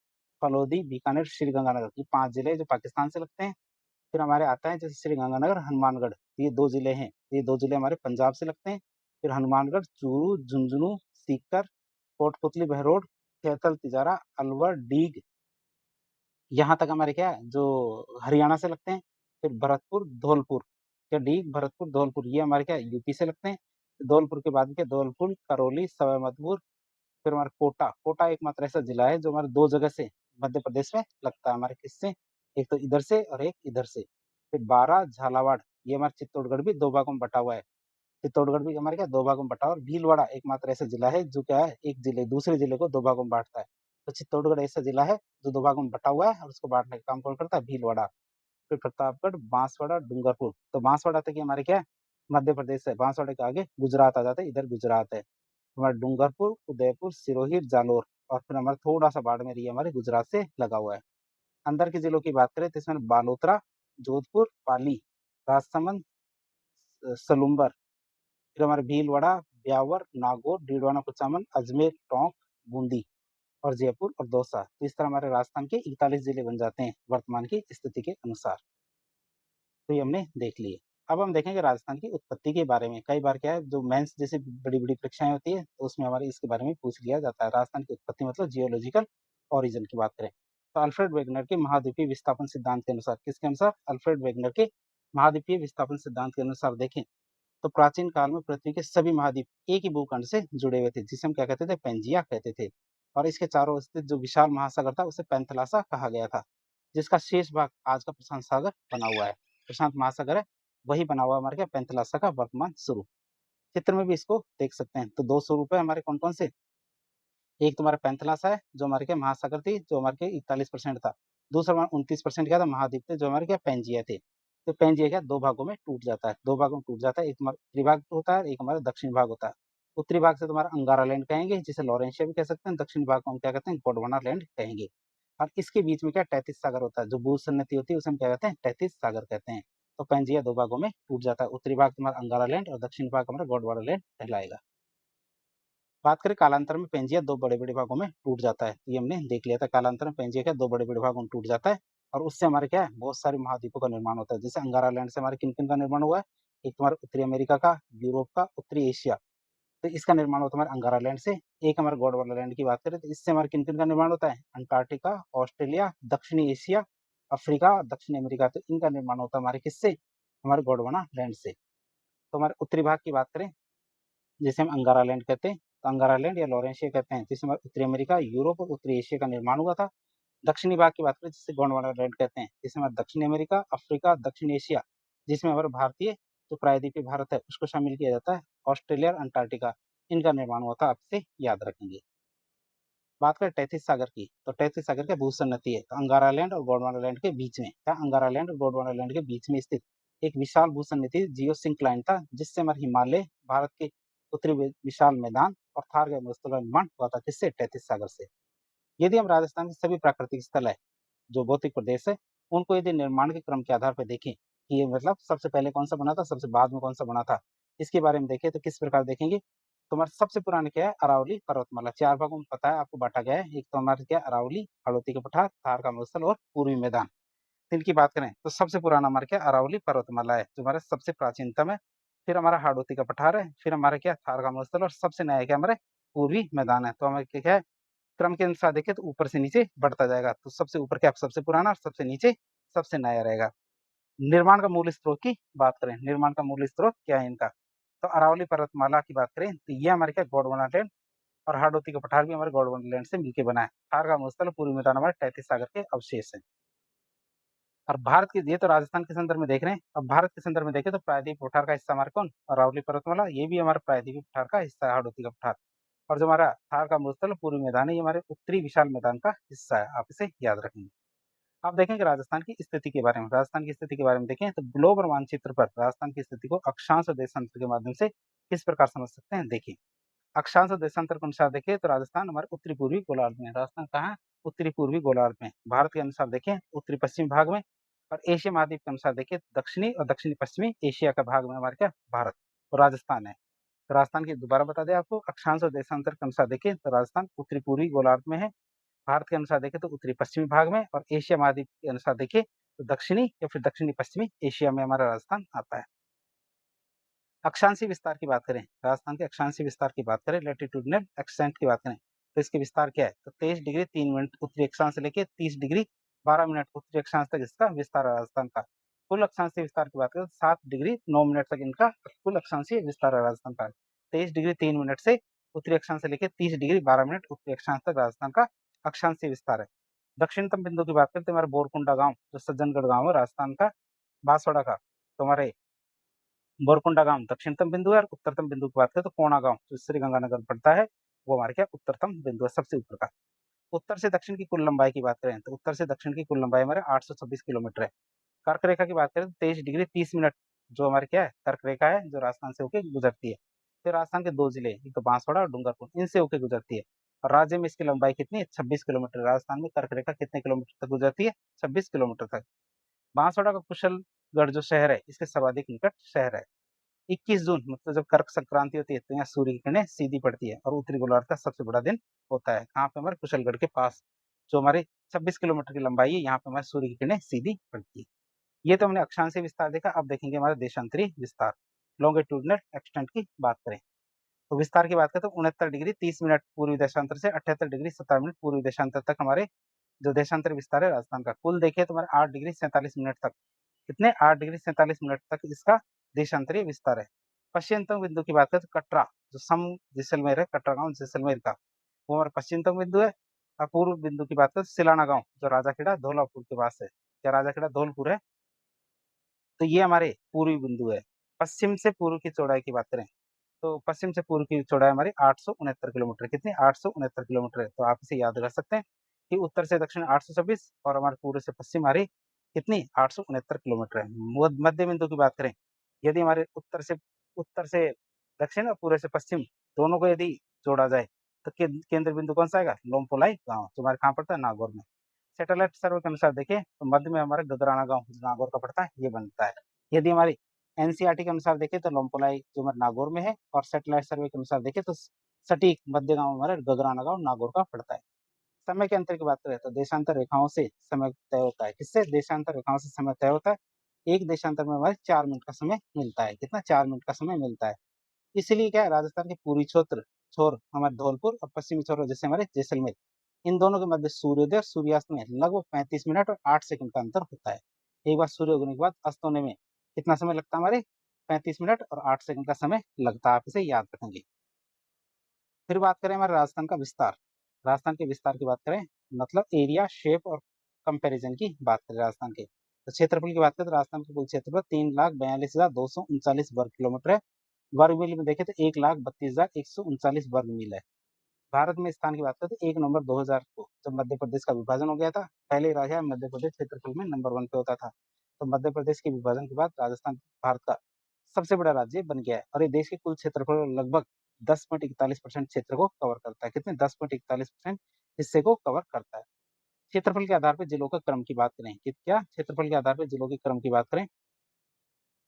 फलौदी, बीकानेर, श्रीगंगानगर ये 5 जिले जो पाकिस्तान से लगते हैं। फिर हमारे आता है जैसे श्रीगंगानगर, हनुमानगढ़, ये 2 जिले हैं। ये 2 जिले हमारे पंजाब से लगते हैं। फिर हनुमानगढ़, चूरू, झुंझुनू, सीकर, कोटपुतली, बहरोड, कैथल, तिजारा, अलवर, डीग यहाँ तक हमारे क्या है जो हरियाणा से लगते हैं। फिर भरतपुर, धौलपुर, क्या डीग, भरतपुर, धौलपुर ये हमारे क्या यूपी से लगते हैं। धौलपुर के बाद क्या धौलपुर, करौली, सवाईमाधोपुर, फिर हमारा कोटा। कोटा एकमात्र ऐसा जिला है जो हमारे 2 जगह से मध्य प्रदेश में लगता है। हमारे किससे? एक तो इधर से और एक इधर से। फिर बारां, झालावाड़ ये हमारा चित्तौड़गढ़ भी 2 भागों में बँटा हुआ है। चित्तौड़गढ़ भी हमारे क्या 2 भागों में बँटा हुआ है और भीलवाड़ा एकमात्र ऐसा जिला है जो क्या है एक जिले दूसरे जिले को 2 भागों में बाँटता है। तो चित्तौड़गढ़ ऐसा जिला है जो 2 भागों में बँटा हुआ है और उसको बाँटने का काम कौन करता है? भीलवाड़ा। फिर प्रतापगढ़, बांसवाड़ा, डूंगरपुर, तो बांसवाड़ा तक ये हमारे क्या है मध्य प्रदेश है। बांसवाड़ा के आगे गुजरात आ जाता है, इधर गुजरात है। हमारा डूंगरपुर, उदयपुर, सिरोही, जालोर और फिर हमारा थोड़ा-सा बाड़मेर ये हमारे गुजरात से लगा हुआ है। अंदर के जिलों की बात करें तो इसमें बालोतरा, जोधपुर, पाली, राजसमंद, सलूंबर, फिर हमारे भीलवाड़ा, ब्यावर, नागौर, डीडवाना, कुचामन, अजमेर, टोंक, बूंदी और जयपुर और दौसा। तो इस तरह हमारे राजस्थान के 41 जिले बन जाते हैं वर्तमान की स्थिति के अनुसार। तो ये हमने देख लिए। अब हम देखेंगे राजस्थान की उत्पत्ति के बारे में। कई बार क्या है, जो मेंस जैसी बड़ी-बड़ी परीक्षाएँ होती है, तो उसमें हमारे इसके बारे में पूछ लिया जाता है। राजस्थान की उत्पत्ति मतलब जियोलॉजिकल ओरिजिन की बात करें, तो अल्फ्रेड वेगनर के महाद्वीपीय विस्थापन सिद्धांत के अनुसार, किसके अनुसार? अल्फ्रेड वेगनर के महाद्वीपीय विस्थापन सिद्धांत के अनुसार देखें, तो प्राचीन काल में पृथ्वी के सभी महाद्वीप एक ही भूखंड से जुड़े हुए थे, जिसे हम क्या कहते थे? पेंजिया कहते थे। और इसके चारों ओर स्थित जो विशाल महासागर था, उसे पैंथलासा कहा गया था, जिसका शेष भाग आज का प्रशांत सागर बना हुआ है। प्रशांत महासागर है, वही बना हुआ है हमारे क्या? पैंथलासा का वर्तमान स्वरूप। चित्र में भी इसको देख सकते हैं। तो 2 स्वरूप है हमारे कौन-कौन से? एक तुम्हारा पैंथलासा है, जो हमारे क्या महासागर थी, जो हमारे क्या 41% था। दूसरा हमारा 29% क्या था? महाद्वीप थे, जो हमारे क्या पेंजिया थे। तो पेंजिया क्या 2 भागों में टूट जाता है, 2 भागों में टूट जाता है। एक हमारा उत्तरी भाग होता है, एक हमारा दक्षिणी भाग होता है। उत्तरी भाग से तुम्हारा अंगारा लैंड कहेंगे, जिसे लॉरेंशिया भी कह सकते हैं। दक्षिणी भाग को हम क्या कहते हैं? गोंडवाना लैंड कहेंगे। और इसके बीच में क्या तैतीस सागर होता है, जो भू-सन्नति होती है उसे हम क्या कहते हैं? तैतीस सागर कहते हैं। तो पेंजिया 2 भागों में टूट जाता है। उत्तरी भाग तुम्हारा अंगारा लैंड और दक्षिणी भाग हमारा गोंडवाना लैंड कहलाएगा। बात करें कालांतर में पेंजिया 2 बड़े-बड़े भागों में टूट जाता है। ये हमने देख लिया था, कालांतर में पेंजिया क्या 2 बड़े-बड़े भागों में टूट जाता है और उससे हमारे क्या है? बहुत सारे महाद्वीपों का निर्माण होता है। जैसे अंगारा लैंड से हमारे किन-किन का निर्माण हुआ है? एक तुम्हारा उत्तरी अमेरिका का, यूरोप का, उत्तरी एशिया। तो इसका निर्माण होता है हमारे अंगारा लैंड से। एक हमारे गोंडवाना लैंड की बात करें तो इससे हमारे किन-किन का निर्माण होता है? अंटार्कटिका, ऑस्ट्रेलिया, दक्षिणी एशिया, अफ्रीका, दक्षिणी अमेरिका। तो इनका निर्माण होता है हमारे किससे? हमारे गोंडवाना लैंड से। तो हमारे उत्तरी भाग की बात करें, जिसे हम अंगारा लैंड कहते हैं, तो अंगारा लैंड या लॉरेंशिया कहते हैं, जिसमें उत्तरी अमेरिका, यूरोप और उत्तरी एशिया का निर्माण हुआ था। दक्षिणी भाग की बात करें, जिसे गोंडवाना लैंड कहते हैं, जिसमें दक्षिण अमेरिका, अफ्रीका, दक्षिण एशिया, जिसमें हमारा भारतीय जो प्रायद्वीपीय भारत है, उसको शामिल किया जाता है, ऑस्ट्रेलिया और अंटार्कटिका, इनका निर्माण हुआ था, आप इसे याद रखेंगे। बात करें तैतीस सागर की, तो तैतीस सागर क्या भू-सन्नति है, तो अंगारा लैंड और गोंडवाना लैंड के बीच में, क्या अंगारा लैंड और गोंडवाना लैंड के बीच में स्थित एक विशाल भू-सन्नति जियोसिंक्लाइन था, जिससे हमारे हिमालय, भारत के उत्तरी विशाल मैदान और थार के मरुस्थल का निर्माण हुआ था, किससे? तैतीस सागर से। यदि हम राजस्थान के सभी प्राकृतिक स्थल है, जो भौतिक प्रदेश है, उनको यदि निर्माण के क्रम के आधार पर देखें कि ये मतलब सबसे पहले कौन-सा बना था, सबसे बाद में कौन-सा बना था, इसके बारे में देखें तो किस प्रकार देखेंगे? तो हमारा सबसे पुराना क्या है? अरावली पर्वतमाला। 4 भागों में पता है आपको बाँटा गया है। एक तो हमारा क्या है? अरावली, हाड़ौती के पठार, थार का मरुस्थल और पूर्वी मैदान। तो इनकी बात करें तो सबसे पुराना हमारा क्या है? अरावली पर्वतमाला है, जो हमारा सबसे प्राचीनतम है। फिर हमारा हाड़ौती का पठार है, फिर हमारा क्या है? थार का मरुस्थल और सबसे नया क्या है हमारे? पूर्वी मैदान है। तो हमारे क्या है? क्रम के अनुसार देखें तो ऊपर से नीचे बढ़ता जाएगा। तो सबसे ऊपर क्या? सबसे पुराना और सबसे नीचे सबसे नया रहेगा। निर्माण का मूल स्रोत की बात करें, निर्माण का मूल स्रोत क्या है इनका? तो अरावली पर्वतमाला की बात करें तो ये हमारे क्या गोंडवाना लैंड और हाड़ौती का पठार भी हमारे गोंडवाना लैंड से मिलके बना है। थार का मरुस्थल और पूर्वी मैदान हमारे तैतीस सागर के अवशेष हैं। और भारत के ये तो राजस्थान के संदर्भ में देख रहे हैं। अब भारत के संदर्भ में देखें तो प्रायद्वीप पठार का हिस्सा हमारा कौन? अरावली पर्वतमाला, ये भी हमारा प्रायद्वीप पठार का हिस्सा है, हाड़ौती का पठार। और जो हमारा थार का मरुस्थल पूर्वी मैदान है, ये हमारे उत्तरी विशाल मैदान का हिस्सा है। आप इसे याद रखेंगे। आप देखेंगे राजस्थान की स्थिति के बारे में, राजस्थान की स्थिति के बारे में देखें तो ग्लोबल मानचित्र पर राजस्थान की स्थिति को अक्षांश और देशांतर के माध्यम से किस प्रकार समझ सकते हैं? देखिए, अक्षांश और देशांतर के अनुसार देखें तो राजस्थान हमारे उत्तरी पूर्वी गोलार्ध में है। राजस्थान कहाँ है? उत्तरी पूर्वी गोलार्ध में। भारत के अनुसार देखें उत्तरी पश्चिमी भाग में, और एशिया महाद्वीप के अनुसार देखें दक्षिणी और दक्षिणी पश्चिमी एशिया का भाग में हमारे क्या भारत और राजस्थान है। तो राजस्थान की दोबारा बता दें आपको, अक्षांश और देशांतर के अनुसार देखें तो राजस्थान उत्तरी पूर्वी गोलार्ध में है। भारत के अनुसार देखें तो उत्तरी पश्चिमी भाग में, और एशिया महाद्वीप के अनुसार देखें तो दक्षिणी या फिर दक्षिणी पश्चिमी एशिया में हमारा राजस्थान आता है। अक्षांशीय विस्तार की बात करें, राजस्थान के अक्षांशीय विस्तार की बात करें, लैटिट्यूडिनल एक्सटेंट की बात करें, तो इसके विस्तार क्या है? तो 23 डिग्री 3 मिनट उत्तरी अक्षांश से लेके 30 डिग्री 12 मिनट उत्तरी अक्षांश तक इसका विस्तार है राजस्थान का। कुल अक्षांशीय विस्तार की बात करें तो 7 डिग्री 9 मिनट तक इनका कुल अक्षांशीय विस्तार है राजस्थान का। 23 डिग्री 3 मिनट से उत्तरी अक्षांश से लेके 30 डिग्री 12 मिनट उत्तरी अक्षांश तक राजस्थान का अक्षांशीय विस्तार है। दक्षिणतम बिंदु की बात करें तो हमारा बोरकुंडा गाँव, जो सज्जनगढ़ गाँव है राजस्थान का, बांसवाड़ा का, तो हमारे बोरकुंडा गाँव दक्षिणतम बिंदु है, और उत्तरतम बिंदु की बात करें तो कोणा गाँव जो श्रीगंगानगर में पड़ता है, वो हमारे क्या उत्तरतम बिंदु है, सबसे ऊपर का। उत्तर से दक्षिण की कुल लंबाई की बात करें तो उत्तर से दक्षिण की कुल लंबाई हमारे 826 किलोमीटर है। कर्क रेखा की बात करें तो 23 डिग्री 30 मिनट जो हमारे क्या है कर्क रेखा है, जो राजस्थान से होके गुजरती है। फिर राजस्थान के 2 जिले, एक तो बांसवाड़ा और डूंगरपुर, इनसे होके गुजरती है। और राज्य में इसकी लंबाई कितनी है? 26 किलोमीटर। राजस्थान में कर्क रेखा कितने किलोमीटर तक गुजरती है? 26 किलोमीटर तक। बांसवाड़ा का कुशलगढ़ जो शहर है, इसके सर्वाधिक निकट शहर है। 21 जून मतलब जब कर्क संक्रांति होती है तो यहाँ सूर्य की किरणें सीधी पड़ती है और उत्तरी गोलार्ध का सबसे बड़ा दिन होता है। कहाँ पे? हमारे कुशलगढ़ के पास, जो हमारे 26 किलोमीटर की लंबाई है, यहाँ पे हमारे सूर्य की किरणें सीधी पड़ती है। ये तो हमने अक्षांशीय विस्तार देखा। अब देखेंगे हमारा देशांतरी विस्तार, लॉन्गिट्यूडिनल एक्सटेंट की बात करें तो विस्तार की बात करें तो 69 डिग्री 30 मिनट पूर्वी देशांतर से 78 डिग्री 17 मिनट पूर्वी देशांतर तक हमारे जो देशांतर विस्तार है राजस्थान का। कुल देखिए तो हमारे 8 डिग्री 47 मिनट तक, कितने? 8 डिग्री 47 मिनट तक इसका देशांतरीय विस्तार है। पश्चिमतम बिंदु की बात करें तो कटरा, जो सम जैसलमेर है, कटरा गांव जैसलमेर का, वो हमारा पश्चिमतम बिंदु है। और पूर्व बिंदु की बात करें तो सिलाना गांव, जो राजाखेड़ा धौलापुर के पास है, क्या राजाखेड़ा धौलपुर है, तो ये हमारे पूर्वी बिंदु है। पश्चिम से पूर्व की चौड़ाई की बात करें तो पश्चिम से पूर्व की चौड़ाई हमारी 869 किलोमीटर, कितनी? 869 किलोमीटर है। तो आप इसे याद रख सकते हैं कि उत्तर से दक्षिण 826 और हमारे पूर्व से पश्चिम हमारी कितनी? 869 किलोमीटर है। मध्य बिंदु की बात करें, यदि हमारे उत्तर से दक्षिण और पूर्व से पश्चिम दोनों को यदि जोड़ा जाए तो केंद्र बिंदु कौन सा आएगा? लोमपोलाई गांव, जो हमारे कहाँ पड़ता है? नागौर में। सैटेलाइट सर्वे के अनुसार देखें तो मध्य में हमारा गगराना गांव, जो नागौर का पड़ता है, ये बनता है। यदि हमारी एनसीईआरटी के अनुसार देखें तो लोमपोलाई जो हमारे नागौर में है, और सैटेलाइट सर्वे के अनुसार देखें तो सटीक मध्य गांव हमारे गगराना गांव नागौर का पड़ता है। समय के अंतर की बात करें तो देशांतर रेखाओं से समय तय होता है। किससे? देशांतर रेखाओं से समय तय होता है। एक देशांतर में हमारे 4 मिनट का समय मिलता है। कितना? 4 मिनट का समय मिलता है। इसीलिए क्या है, राजस्थान के पूर्वी छोर हमारे धौलपुर और पश्चिमी छोर जैसे हमारे जैसलमेर, इन दोनों के मध्य सूर्योदय और सूर्यास्त में लगभग 35 मिनट और 8 सेकंड का अंतर होता है। एक बार सूर्य उगने के बाद अस्त होने में कितना समय लगता है? हमारे 35 मिनट और 8 सेकंड का समय लगता है। आप इसे याद रखेंगे। फिर बात करें हमारे राजस्थान का विस्तार, राजस्थान के विस्तार की बात करें मतलब एरिया, शेप और कंपैरिजन की बात करें राजस्थान के, तो क्षेत्रफल की बात करें तो राजस्थान का कुल क्षेत्रफल 3,42,239 वर्ग किलोमीटर है। वर्ग मील में देखें तो 1,32,139 वर्ग मील है। भारत में स्थान की बात करें तो 1 नवंबर 2000 को जब मध्य प्रदेश का विभाजन हो गया था, पहले ही रहा मध्य प्रदेश क्षेत्रफल में नंबर 1 पे होता था, तो मध्य प्रदेश के विभाजन के बाद राजस्थान भारत का सबसे बड़ा राज्य बन गया है और ये देश के कुल क्षेत्रफल लगभग 10.41% क्षेत्र को कवर करता है। कितने? 10.41% हिस्से को कवर करता है। क्षेत्रफल के आधार पर जिलों का क्रम की बात करें कि क्या? क्षेत्रफल के आधार पर जिलों के क्रम की बात करें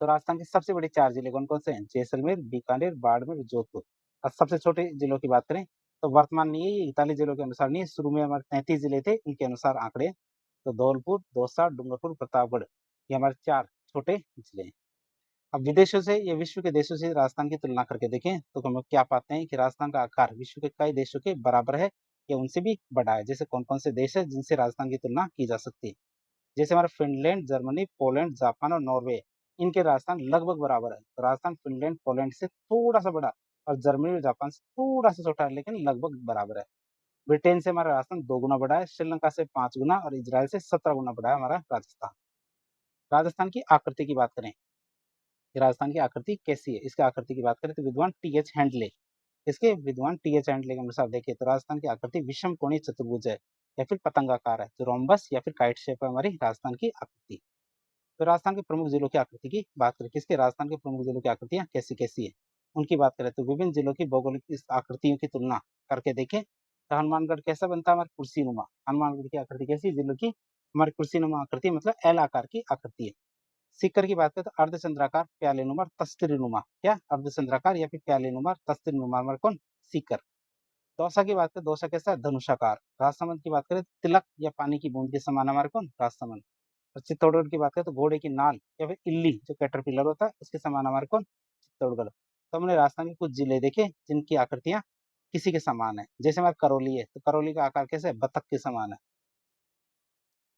तो राजस्थान के सबसे बड़े 4 जिले कौन-कौन से हैं? जैसलमेर, बीकानेर, बाड़मेर, जोधपुर। और सबसे छोटे जिलों की बात करें तो वर्तमान में ये 41 जिलों के अनुसार नहीं है, शुरू में हमारे 33 जिले थे, इनके अनुसार आंकड़े। तो धौलपुर, दौसा, डूंगरपुर, प्रतापगढ़, ये हमारे 4 छोटे जिले हैं। अब विदेशों से या विश्व के देशों से राजस्थान की तुलना करके देखें तो हम लोग क्या पाते हैं कि राजस्थान का आकार विश्व के कई देशों के बराबर है या उनसे भी बड़ा है। जैसे कौन-कौन से देश हैं जिनसे राजस्थान की तुलना की जा सकती है? जैसे हमारा फिनलैंड, जर्मनी, पोलैंड, जापान और नॉर्वे, इनके राजस्थान लगभग बराबर है। तो राजस्थान फिनलैंड, पोलैंड से थोड़ा-सा बड़ा और जर्मनी और जापान से थोड़ा-सा छोटा है, लेकिन लगभग बराबर है। ब्रिटेन से हमारा राजस्थान 2 गुना बड़ा है, श्रीलंका से 5 गुना और इज़राइल से 17 गुना बड़ा है हमारा राजस्थान। राजस्थान की आकृति की बात करें, कि राजस्थान की आकृति कैसी है? इसकी आकृति की बात करें तो विद्वान टी.एच. हैंडले, इसके विद्वान टी.एच. हैंडले के अनुसार देखें तो राजस्थान की आकृति विषम कोणीय चतुर्भुज है या फिर पतंगाकार है, जो रोम्बस या फिर काइट शेप है हमारी राजस्थान की आकृति। तो राजस्थान के प्रमुख जिलों की आकृति की बात करें, किसके? राजस्थान के प्रमुख जिलों की आकृतियां कैसी-कैसी है? उनकी बात करें तो विभिन्न जिलों की भौगोलिक इस आकृतियों की तुलना करके देखें तो हनुमानगढ़ कैसा बनता है? हमारी कुर्सीनुमा। हनुमानगढ़ की आकृति कैसी है जिलों की? हमारी कुर्सीनुमा आकृति मतलब एल आकार की आकृति है। सीकर की बात करें तो अर्धचंद्राकार, प्यालेनुमा, तस्तरीनुमा, क्या? अर्धचंद्राकार या फिर प्यालेनुमा, तस्तरीनुमा हमारा कौन? सीकर। दौसा की बात करें, दौसा कैसा है? धनुषाकार। राजसमंद की बात करें तो तिलक या पानी की बूंद के समान हमारे कौन? राजसमंद। और चित्तौड़गढ़ की बात करें तो घोड़े की नाल या फिर इल्ली जो कैटरपिलर होता है उसके समान हमारे कौन? चित्तौड़गढ़। तो हमने राजस्थान के कुछ जिले देखे जिनकी आकृतियां किसी के समान है। जैसे हमारे करौली है तो करौली का आकार कैसे है? बतख के समान है।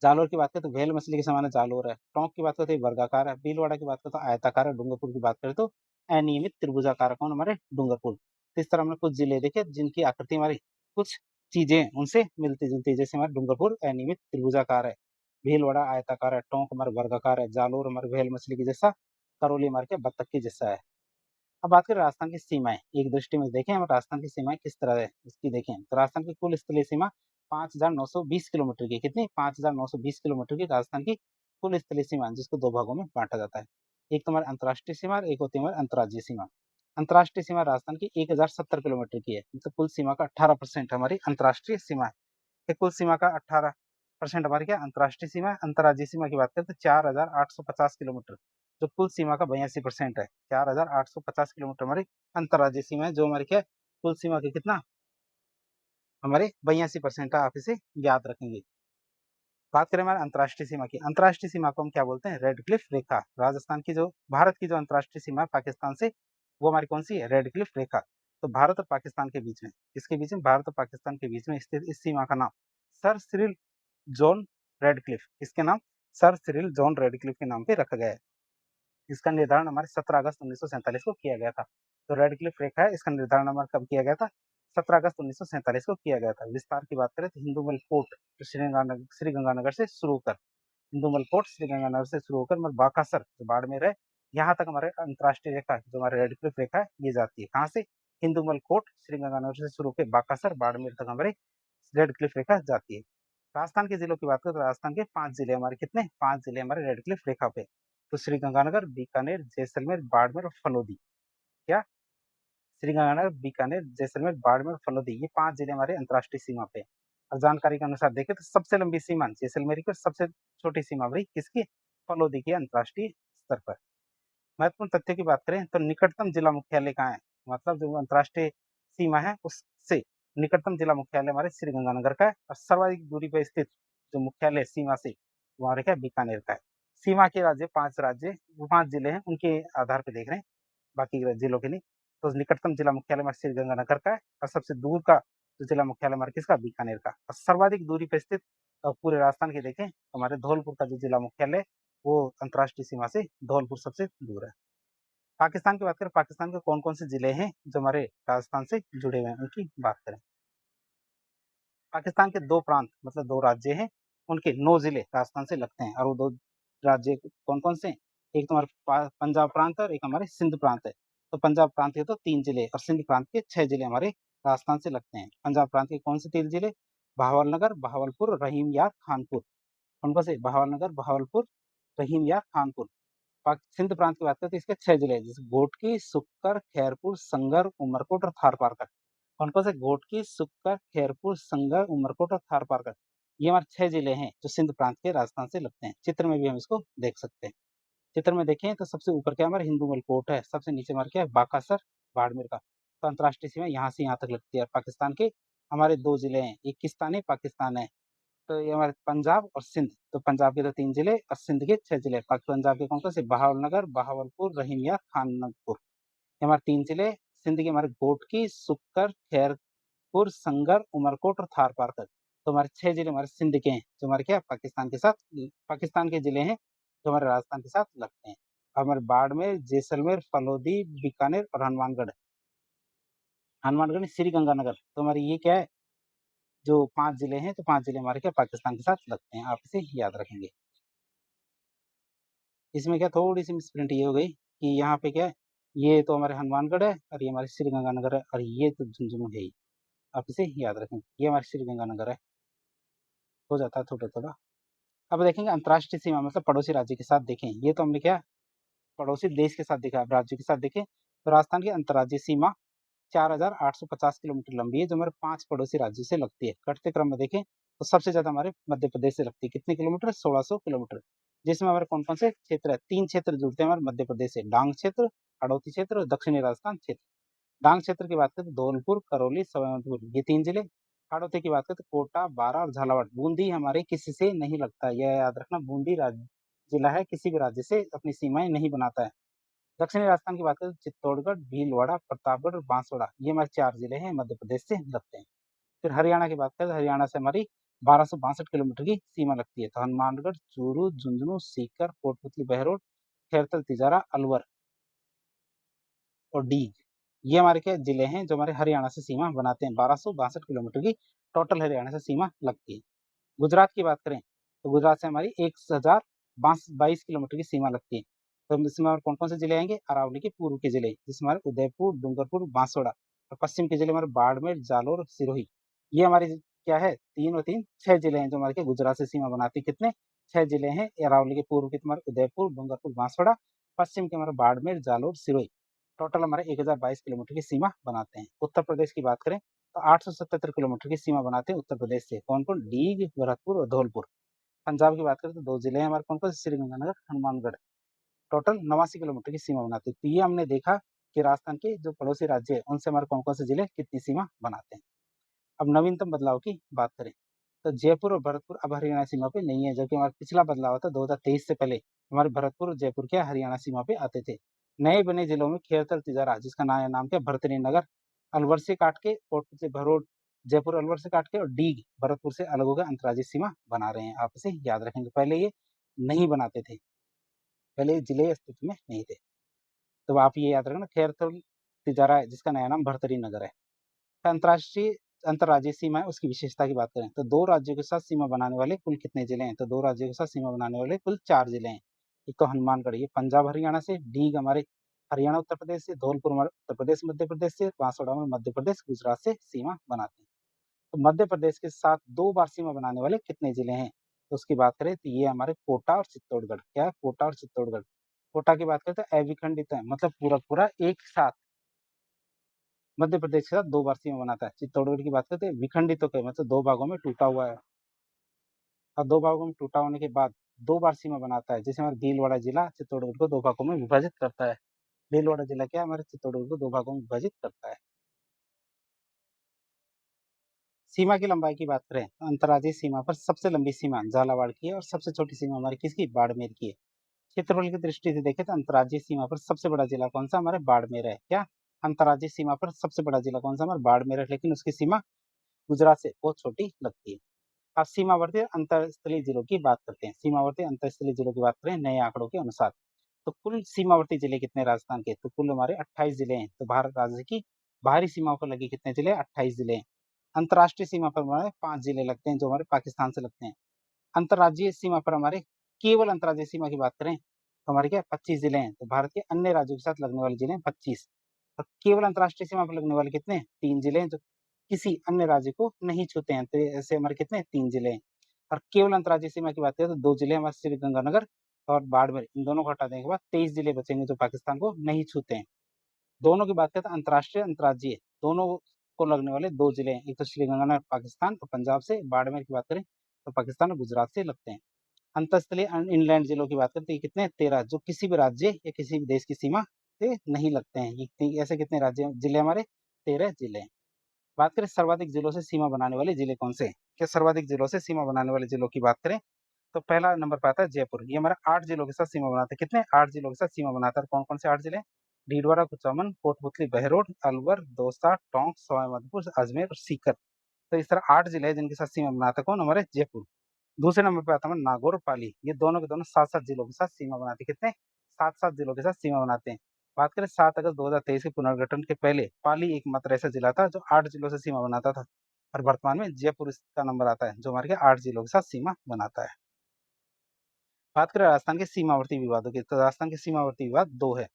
जालोर की बात करें तो व्हेल मछली के समान है, जालोर है। टोंक की बात करें तो ये वर्गाकार है। भीलवाड़ा की बात करें तो आयताकार है। डूंगरपुर की बात करें तो अनियमित त्रिभुजाकार है। कौन? हमारे डूंगरपुर। तो इस तरह हमने कुछ जिले देखे जिनकी आकृति हमारी कुछ चीजें उनसे मिलती जुलती है। जैसे हमारे डूंगरपुर अनियमित त्रिभुजाकार है, भीलवाड़ा आयताकार है, टोंक हमारे वर्गाकार है, जालोर हमारे व्हेल मछली की जैसा, करौली हमारे क्या बत्तख की जैसा है। अब बात करें राजस्थान की सीमाएं, एक दृष्टि में देखें हम राजस्थान की सीमाएं किस तरह है इसकी देखें तो राजस्थान की कुल स्थलीय सीमा 5,920 किलोमीटर की, कितनी? 5,920 किलोमीटर की राजस्थान की कुल स्थलीय सीमा है, जिसको दो भागों में बांटा जाता है। एक तो हमारी अंतर्राष्ट्रीय सीमा और एक होती है हमारी अंतर्राज्यीय सीमा। अंतर्राष्ट्रीय सीमा राजस्थान की 1,070 किलोमीटर की है, मतलब कुल सीमा का 18% हमारी अंतर्राष्ट्रीय सीमा है। ये कुल सीमा का 18% हमारी क्या अंतर्राष्ट्रीय सीमा है। अंतर्राज्यीय सीमा की बात करें तो 4,850 किलोमीटर जो कुल सीमा का 82% है। 4850 किलोमीटर हमारी अंतर्राज्यीय सीमा है, जो हमारी क्या है, कुल सीमा की कितना, हमारे 82% है। आप इसे याद रखेंगे। बात करें हमारे अंतर्राष्ट्रीय सीमा की, अंतर्राष्ट्रीय सीमा को हम क्या बोलते हैं, रेड क्लिफ रेखा। राजस्थान की जो, भारत की जो अंतर्राष्ट्रीय सीमा है पाकिस्तान से, वो हमारी कौन सी है, रेड क्लिफ रेखा। तो भारत और पाकिस्तान के बीच में, किसके बीच में, भारत और पाकिस्तान के बीच में स्थित इस सीमा का नाम सर सिरिल जॉन रेडक्लिफ, इसके नाम सर सिरिल जॉन रेडक्लिफ के नाम पे रखा गया है। इसका निर्धारण हमारे 17 अगस्त 1947 को किया गया था। तो रेडक्लिफ रेखा है, इसका निर्धारण हमारा कब किया गया था, 17 अगस्त 1947 को किया गया था। विस्तार की बात करें तो हिंदूमल फोर्ट श्रीगंगानगर से शुरू होकर, हिंदूमल फोर्ट श्रीगंगानगर से शुरू होकर हमारे बाकासर जो बाड़मेर है, यहाँ तक हमारे अंतर्राष्ट्रीय रेखा जो हमारे रेडक्लिफ रेखा है ये जाती है। कहाँ से, हिंदूमल कोट श्रीगंगानगर से शुरू होकर बाकासर बाड़मेर तक हमारे रेडक्लिफ रेखा जाती है। राजस्थान के जिलों की बात करें तो राजस्थान के 5 जिले हमारे, कितने, 5 जिले हमारे रेडक्लिफ रेखा पे। तो श्रीगंगानगर, बीकानेर, जैसलमेर, बाड़मेर और फलोदी। क्या, श्रीगंगानगर, बीकानेर, जैसलमेर, बाड़मेर, फलोदी, ये 5 जिले हमारे अंतर्राष्ट्रीय सीमा पे। और जानकारी के अनुसार देखें तो सबसे लंबी सीमा जैसलमेर की और सबसे छोटी सीमा हमारी किसकी, फलोदी की, अंतर्राष्ट्रीय स्तर पर। महत्वपूर्ण तथ्यों की बात करें तो निकटतम जिला मुख्यालय कहाँ है, मतलब जो अंतर्राष्ट्रीय सीमा है उससे निकटतम जिला मुख्यालय हमारे श्रीगंगानगर का है, और सर्वाधिक दूरी पर स्थित जो मुख्यालय सीमा से हमारे क्या, बीकानेर का है। सीमा के राज्य 5 राज्य, वो 5 जिले हैं, उनके आधार पर देख रहे हैं, बाकी जिलों के नहीं। तो निकटतम जिला मुख्यालय हमारे श्रीगंगानगर का है, और सबसे दूर का जो जिला मुख्यालय हमारे किसका, बीकानेर का। और सर्वाधिक दूरी पर स्थित पूरे राजस्थान के देखें तो हमारे धौलपुर का जो जिला मुख्यालय, वो अंतर्राष्ट्रीय सीमा से धौलपुर सबसे दूर है। पाकिस्तान की बात करें, पाकिस्तान के कौन कौन से जिले हैं जो हमारे राजस्थान से जुड़े हुए हैं, उनकी बात करें। पाकिस्तान के 2 प्रांत, मतलब 2 राज्य हैं, उनके 9 जिले राजस्थान से लगते हैं, और वो 2 राज्य कौन कौन से हैं, एक तो हमारे पंजाब प्रांत है और एक हमारे सिंध प्रांत है। तो पंजाब प्रांत के तो 3 जिले और सिंध प्रांत के 6 जिले हमारे राजस्थान से लगते हैं। पंजाब प्रांत के कौन से 3 जिले, बहावलनगर, बहावलपुर, रहीम यार, खानपुर। कौन कौन से, बहावलनगर, बहावलपुर, रहीम यार, खानपुर। सिंध प्रांत की बात करें तो इसके 6 जिले हैं, जैसे घोटकी, सुक्कर, खैरपुर, संगर, उमरकोट और थार पारकर। कौन कौन से, घोटकी, सुक्कर, खैरपुर, संगर, उमरकोट और थार पारकर। ये हमारे 6 जिले हैं जो सिंध प्रांत के राजस्थान से लगते हैं। चित्र में भी हम इसको देख सकते हैं। चित्र में देखें तो सबसे ऊपर क्या हमारे हिंदूमल कोट है, सबसे नीचे हमारे क्या है, बाकासर बाड़मेर का। तो अंतर्राष्ट्रीय सीमा यहाँ से यहाँ तक लगती है। पाकिस्तान के हमारे 2 जिले हैं, एक किस्तान है, पाकिस्तान है। तो ये हमारे पंजाब और सिंध, तो पंजाब के तो 3 जिले और सिंध के 6 जिले। पंजाब के कौन कौन से, बहावलनगर, बहावलपुर, रहीमिया, खानपुर, ये हमारे 3 जिले। सिंध के हमारे घोटकी, सुक्कर, खैरपुर, संगर, उमरकोट और थार पारकर। तो हमारे 6 जिले हमारे सिंध के हैं, जो हमारे क्या, पाकिस्तान के साथ, पाकिस्तान के जिले हैं जो हमारे राजस्थान के साथ लगते हैं। हमारे बाड़मेर, जैसलमेर, फलोदी, बीकानेर और हनुमानगढ़, हनुमानगढ़ श्रीगंगानगर, तो हमारे ये क्या है, जो 5 जिले हैं, तो 5 जिले हमारे क्या, पाकिस्तान के साथ लगते हैं। आप इसे याद रखेंगे। इसमें क्या थोड़ी सी मिसप्रिंट ये हो गई कि यहाँ पे क्या है, ये तो हमारे हनुमानगढ़ है और ये हमारे श्रीगंगानगर है, और ये तो झुंझुनू है ही। आप इसे याद रखें, ये हमारे श्रीगंगानगर है, हो जाता है थोड़ा थोड़ा। अब देखेंगे अंतर्राष्ट्रीय सीमा, मतलब पड़ोसी राज्य के साथ देखें, ये तो हमने क्या, पड़ोसी देश के साथ देखा, अब राज्य के साथ देखें तो राजस्थान की अंतर्राज्यीय सीमा 4850 किलोमीटर लंबी है, जो हमारे 5 पड़ोसी राज्यों से लगती है। कटते क्रम में देखें तो सबसे ज्यादा हमारे मध्य प्रदेश से लगती है, कितने किलोमीटर, 1600 किलोमीटर। जिसमें हमारे कौन कौन से क्षेत्र है, 3 क्षेत्र जुड़ते हैं हमारे मध्य प्रदेश से, डांग क्षेत्र, हाड़ौती क्षेत्र और दक्षिणी राजस्थान क्षेत्र। डांग क्षेत्र की बात करें तो धौलपुर, करौली, सवाईमाधोपुर, ये 3 जिले। हाड़ौती की बात करें तो कोटा, बारां और झालावाड़। बूंदी हमारे किसी से नहीं लगता, यह याद रखना, बूंदी राज्य जिला है, किसी भी राज्य से अपनी सीमाएं नहीं बनाता है। दक्षिणी राजस्थान की बात करें तो चित्तौड़गढ़, भीलवाड़ा, प्रतापगढ़ और बांसवाड़ा, ये हमारे 4 जिले हैं, मध्य प्रदेश से लगते हैं। फिर हरियाणा की बात करें तो हरियाणा से हमारी 1262 किलोमीटर की सीमा लगती है। तो हनुमानगढ़, चूरू, झुंझुनू, सीकर, कोटपुतली, बहरोड, खैरतल, तिजारा, अलवर और डीग, ये हमारे क्या जिले हैं जो हमारे हरियाणा से सीमा बनाते हैं। 1262 किलोमीटर की टोटल हरियाणा से सीमा लगती है। गुजरात की बात करें तो गुजरात से हमारी 1022 किलोमीटर की सीमा लगती है। तो इसमें और कौन कौन से जिले आएंगे, अरावली के पूर्व के जिले, जिसमें हमारे उदयपुर, डूंगरपुर, बांसवाड़ा, और पश्चिम के जिले हमारे बाड़मेर, जालोर, सिरोही। ये हमारे क्या है, 3 और 3 6 जिले हैं जो हमारे गुजरात से सीमा बनाते हैं। कितने, 6 जिले हैं। अरावली के पूर्व के तुम्हारे उदयपुर, डूंगरपुर, बांसवाड़ा, पश्चिम के हमारे बाड़मेर, जालोर, सिरोही। टोटल हमारे 1022 किलोमीटर की सीमा बनाते हैं। उत्तर प्रदेश की बात करें तो 877 किलोमीटर की सीमा बनाते हैं उत्तर प्रदेश से। कौन कौन, डीग, भरतपुर और धौलपुर। पंजाब की बात करें तो 2 जिले हैं हमारे, कौन कौन, श्रीगंगानगर, हनुमानगढ़। टोटल 89 किलोमीटर की सीमा बनाते हैं। तो ये हमने देखा कि राजस्थान के जो पड़ोसी राज्य है उनसे हमारे कौन-कौन से जिले कितनी सीमा बनाते हैं। अब नवीनतम बदलाव की बात करें तो जयपुर और भरतपुर अब हरियाणा सीमा पे नहीं है, जबकि हमारा पिछला बदलाव था 2023 से पहले हमारे भरतपुर और जयपुर क्या हरियाणा सीमा पे आते थे। नए बने जिलों में खेरथल तिजारा जिसका नाम क्या भरतरी नगर, अलवर से काट के कोटपुर से भरोड, जयपुर अलवर से काट के और डीग भरतपुर से अलग होकर अंतर्राज्यीय सीमा बना रहे हैं। आप इसे याद रखेंगे, पहले ये नहीं बनाते थे, पहले ये जिले अस्तित्व में नहीं थे। तो आप ये याद रखना खेरथल तिजारा है जिसका नया नाम भरतरी नगर है। अंतर्राष्ट्रीय अंतर्राज्यीय सीमा है उसकी विशेषता की बात करें तो दो राज्यों के साथ सीमा बनाने वाले कुल कितने जिले हैं? तो दो राज्यों के साथ सीमा बनाने वाले कुल 4 जिले हैं। एक तो हनुमानगढ़, ये पंजाब हरियाणा से, डीग हमारे हरियाणा उत्तर प्रदेश से, धौलपुर हमारे उत्तर प्रदेश मध्य प्रदेश से, बांसवाड़ा में मध्य प्रदेश गुजरात से सीमा बनाते हैं। तो मध्य प्रदेश के साथ 2 बार सीमा बनाने वाले कितने जिले हैं? तो उसकी बात करें तो ये हमारे कोटा और चित्तौड़गढ़। क्या है? कोटा और चित्तौड़गढ़। कोटा की बात करें तो अविखंडित है, मतलब पूरा-पूरा एक साथ मध्य प्रदेश के साथ 2 बार सीमा बनाता है। चित्तौड़गढ़ की बात करते हैं विखंडित होकर, मतलब 2 भागों में टूटा हुआ है और 2 भागों में टूटा होने के बाद 2 बार सीमा बनाता है। जैसे हमारा भीलवाड़ा जिला चित्तौड़गढ़ को 2 भागों में विभाजित करता है। भीलवाड़ा जिला क्या है? हमारे चित्तौड़गढ़ को 2 भागों में विभाजित करता है। सीमा की लंबाई की बात करें तो अंतर्राज्यीय सीमा पर सबसे लंबी सीमा झालावाड़ की है और सबसे छोटी सीमा हमारी किसकी? बाड़मेर की है। क्षेत्रफल की दृष्टि से देखें तो अंतर्राज्यीय सीमा पर सबसे बड़ा जिला कौन सा? हमारे बाड़मेर है। क्या? अंतर्राज्यीय सीमा पर सबसे बड़ा जिला कौन सा? हमारा बाड़मेर है, लेकिन उसकी सीमा गुजरात से बहुत छोटी लगती है। अब सीमावर्ती अंतरस्थलीय जिलों की बात करते हैं। सीमावर्ती अंतरस्थलीय जिलों की बात करें नए आंकड़ों के अनुसार तो कुल सीमावर्ती जिले कितने राजस्थान के? तो कुल हमारे 28 जिले हैं। तो भारत राज्य की बाहरी सीमाओं पर लगे कितने जिले? 28 जिले हैं। अंतर्राष्ट्रीय सीमा पर हमारे 5 जिले लगते हैं जो हमारे पाकिस्तान से लगते हैं। अंतर्राज्यीय सीमा पर हमारे केवल अंतर्राज्यीय सीमा की बात करें तो हमारे क्या 25 जिले हैं। तो भारत के अन्य राज्यों के साथ लगने वाले जिले हैं 25 और केवल अंतर्राष्ट्रीय सीमा पर लगने वाले कितने? 3 जिले हैं जो किसी अन्य राज्य को नहीं छूते हैं। तो ऐसे हमारे कितने? 3 जिले हैं। और केवल अंतर्राज्यीय सीमा की बात करें तो 2 जिले हमारे श्रीगंगानगर और बाड़मेर, इन दोनों को हटा देने के बाद 23 जिले बचेंगे जो पाकिस्तान को नहीं छूते हैं। दोनों की बात करें तो अंतर्राष्ट्रीय अंतर्राज्यीय दोनों को लगने वाले 2 जिले हैं। एक तो श्रीगंगानगर पाकिस्तान और पंजाब से, बाड़मेर की बात करें तो पाकिस्तान और गुजरात से लगते हैं। अंतःस्थलीय इनलैंड जिलों की बात करते हैं कितने? 13 जो किसी भी राज्य या किसी भी देश की सीमा से नहीं लगते हैं। ये ऐसे कितने राज्य जिले हमारे? 13 जिले हैं। बात करें सर्वाधिक जिलों से सीमा बनाने वाले जिले कौन से हैं? क्या सर्वाधिक जिलों से सीमा बनाने वाले जिलों की बात करें तो पहला नंबर पे आता है जयपुर। ये हमारा 8 जिलों के साथ सीमा बनाता है। कितने? 8 जिलों के साथ सीमा बनाता है। कौन-कौन से 8 जिले? भीलवाड़ा, कुचामन, कोटपुतली, बहरोड, अलवर, दौसा, टोंक, सवाई माधोपुर, अजमेर और सीकर। तो इस तरह 8 जिले हैं जिनके साथ सीमा बनाता है कौन? हमारे जयपुर। दूसरे नंबर पे आता है नागौर और पाली। ये दोनों के दोनों 7-7 जिलों के साथ सीमा बनाते हैं। कितने? 7-7 जिलों के साथ सीमा बनाते हैं। बात करें 7 अगस्त 2023 के पुनर्गठन के पहले पाली एकमात्र ऐसा जिला था जो 8 जिलों से सीमा बनाता था और वर्तमान में जयपुर इसका नंबर आता है जो हमारे 8 जिलों के साथ सीमा बनाता है। बात करें राजस्थान के सीमावर्ती विवादों की तो राजस्थान के सीमावर्ती विवाद 2 है।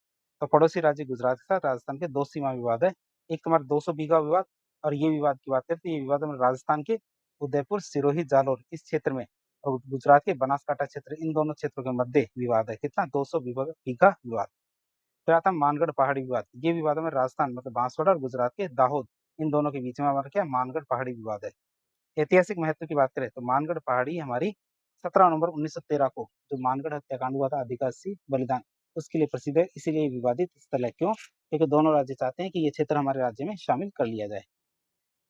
तो पड़ोसी राज्य गुजरात के साथ राजस्थान के 2 सीमा विवाद है। एक तुम्हारा 200 बीघा विवाद और ये विवाद की बात करें तो ये विवाद में राजस्थान के उदयपुर, सिरोही, जालोर इस क्षेत्र में और गुजरात के बनासकांठा क्षेत्र, इन दोनों क्षेत्रों के मध्य विवाद है। कितना? 200 बीघा विवाद। फिर आता है मानगढ़ पहाड़ी विवाद। ये विवाद में राजस्थान मतलब बांसवाड़ा और गुजरात के दाहोद, इन दोनों के बीच में हमारा क्या मानगढ़ पहाड़ी विवाद है। ऐतिहासिक महत्व की बात करें तो मानगढ़ पहाड़ी हमारी 17 नवंबर 1913 को जो मानगढ़ हत्याकांड हुआ था, आदिवासी बलिदान, उसके लिए प्रसिद्ध है, इसीलिए विवादित स्थल है। क्यों? क्योंकि दोनों राज्य चाहते हैं कि ये क्षेत्र हमारे राज्य में शामिल कर लिया जाए।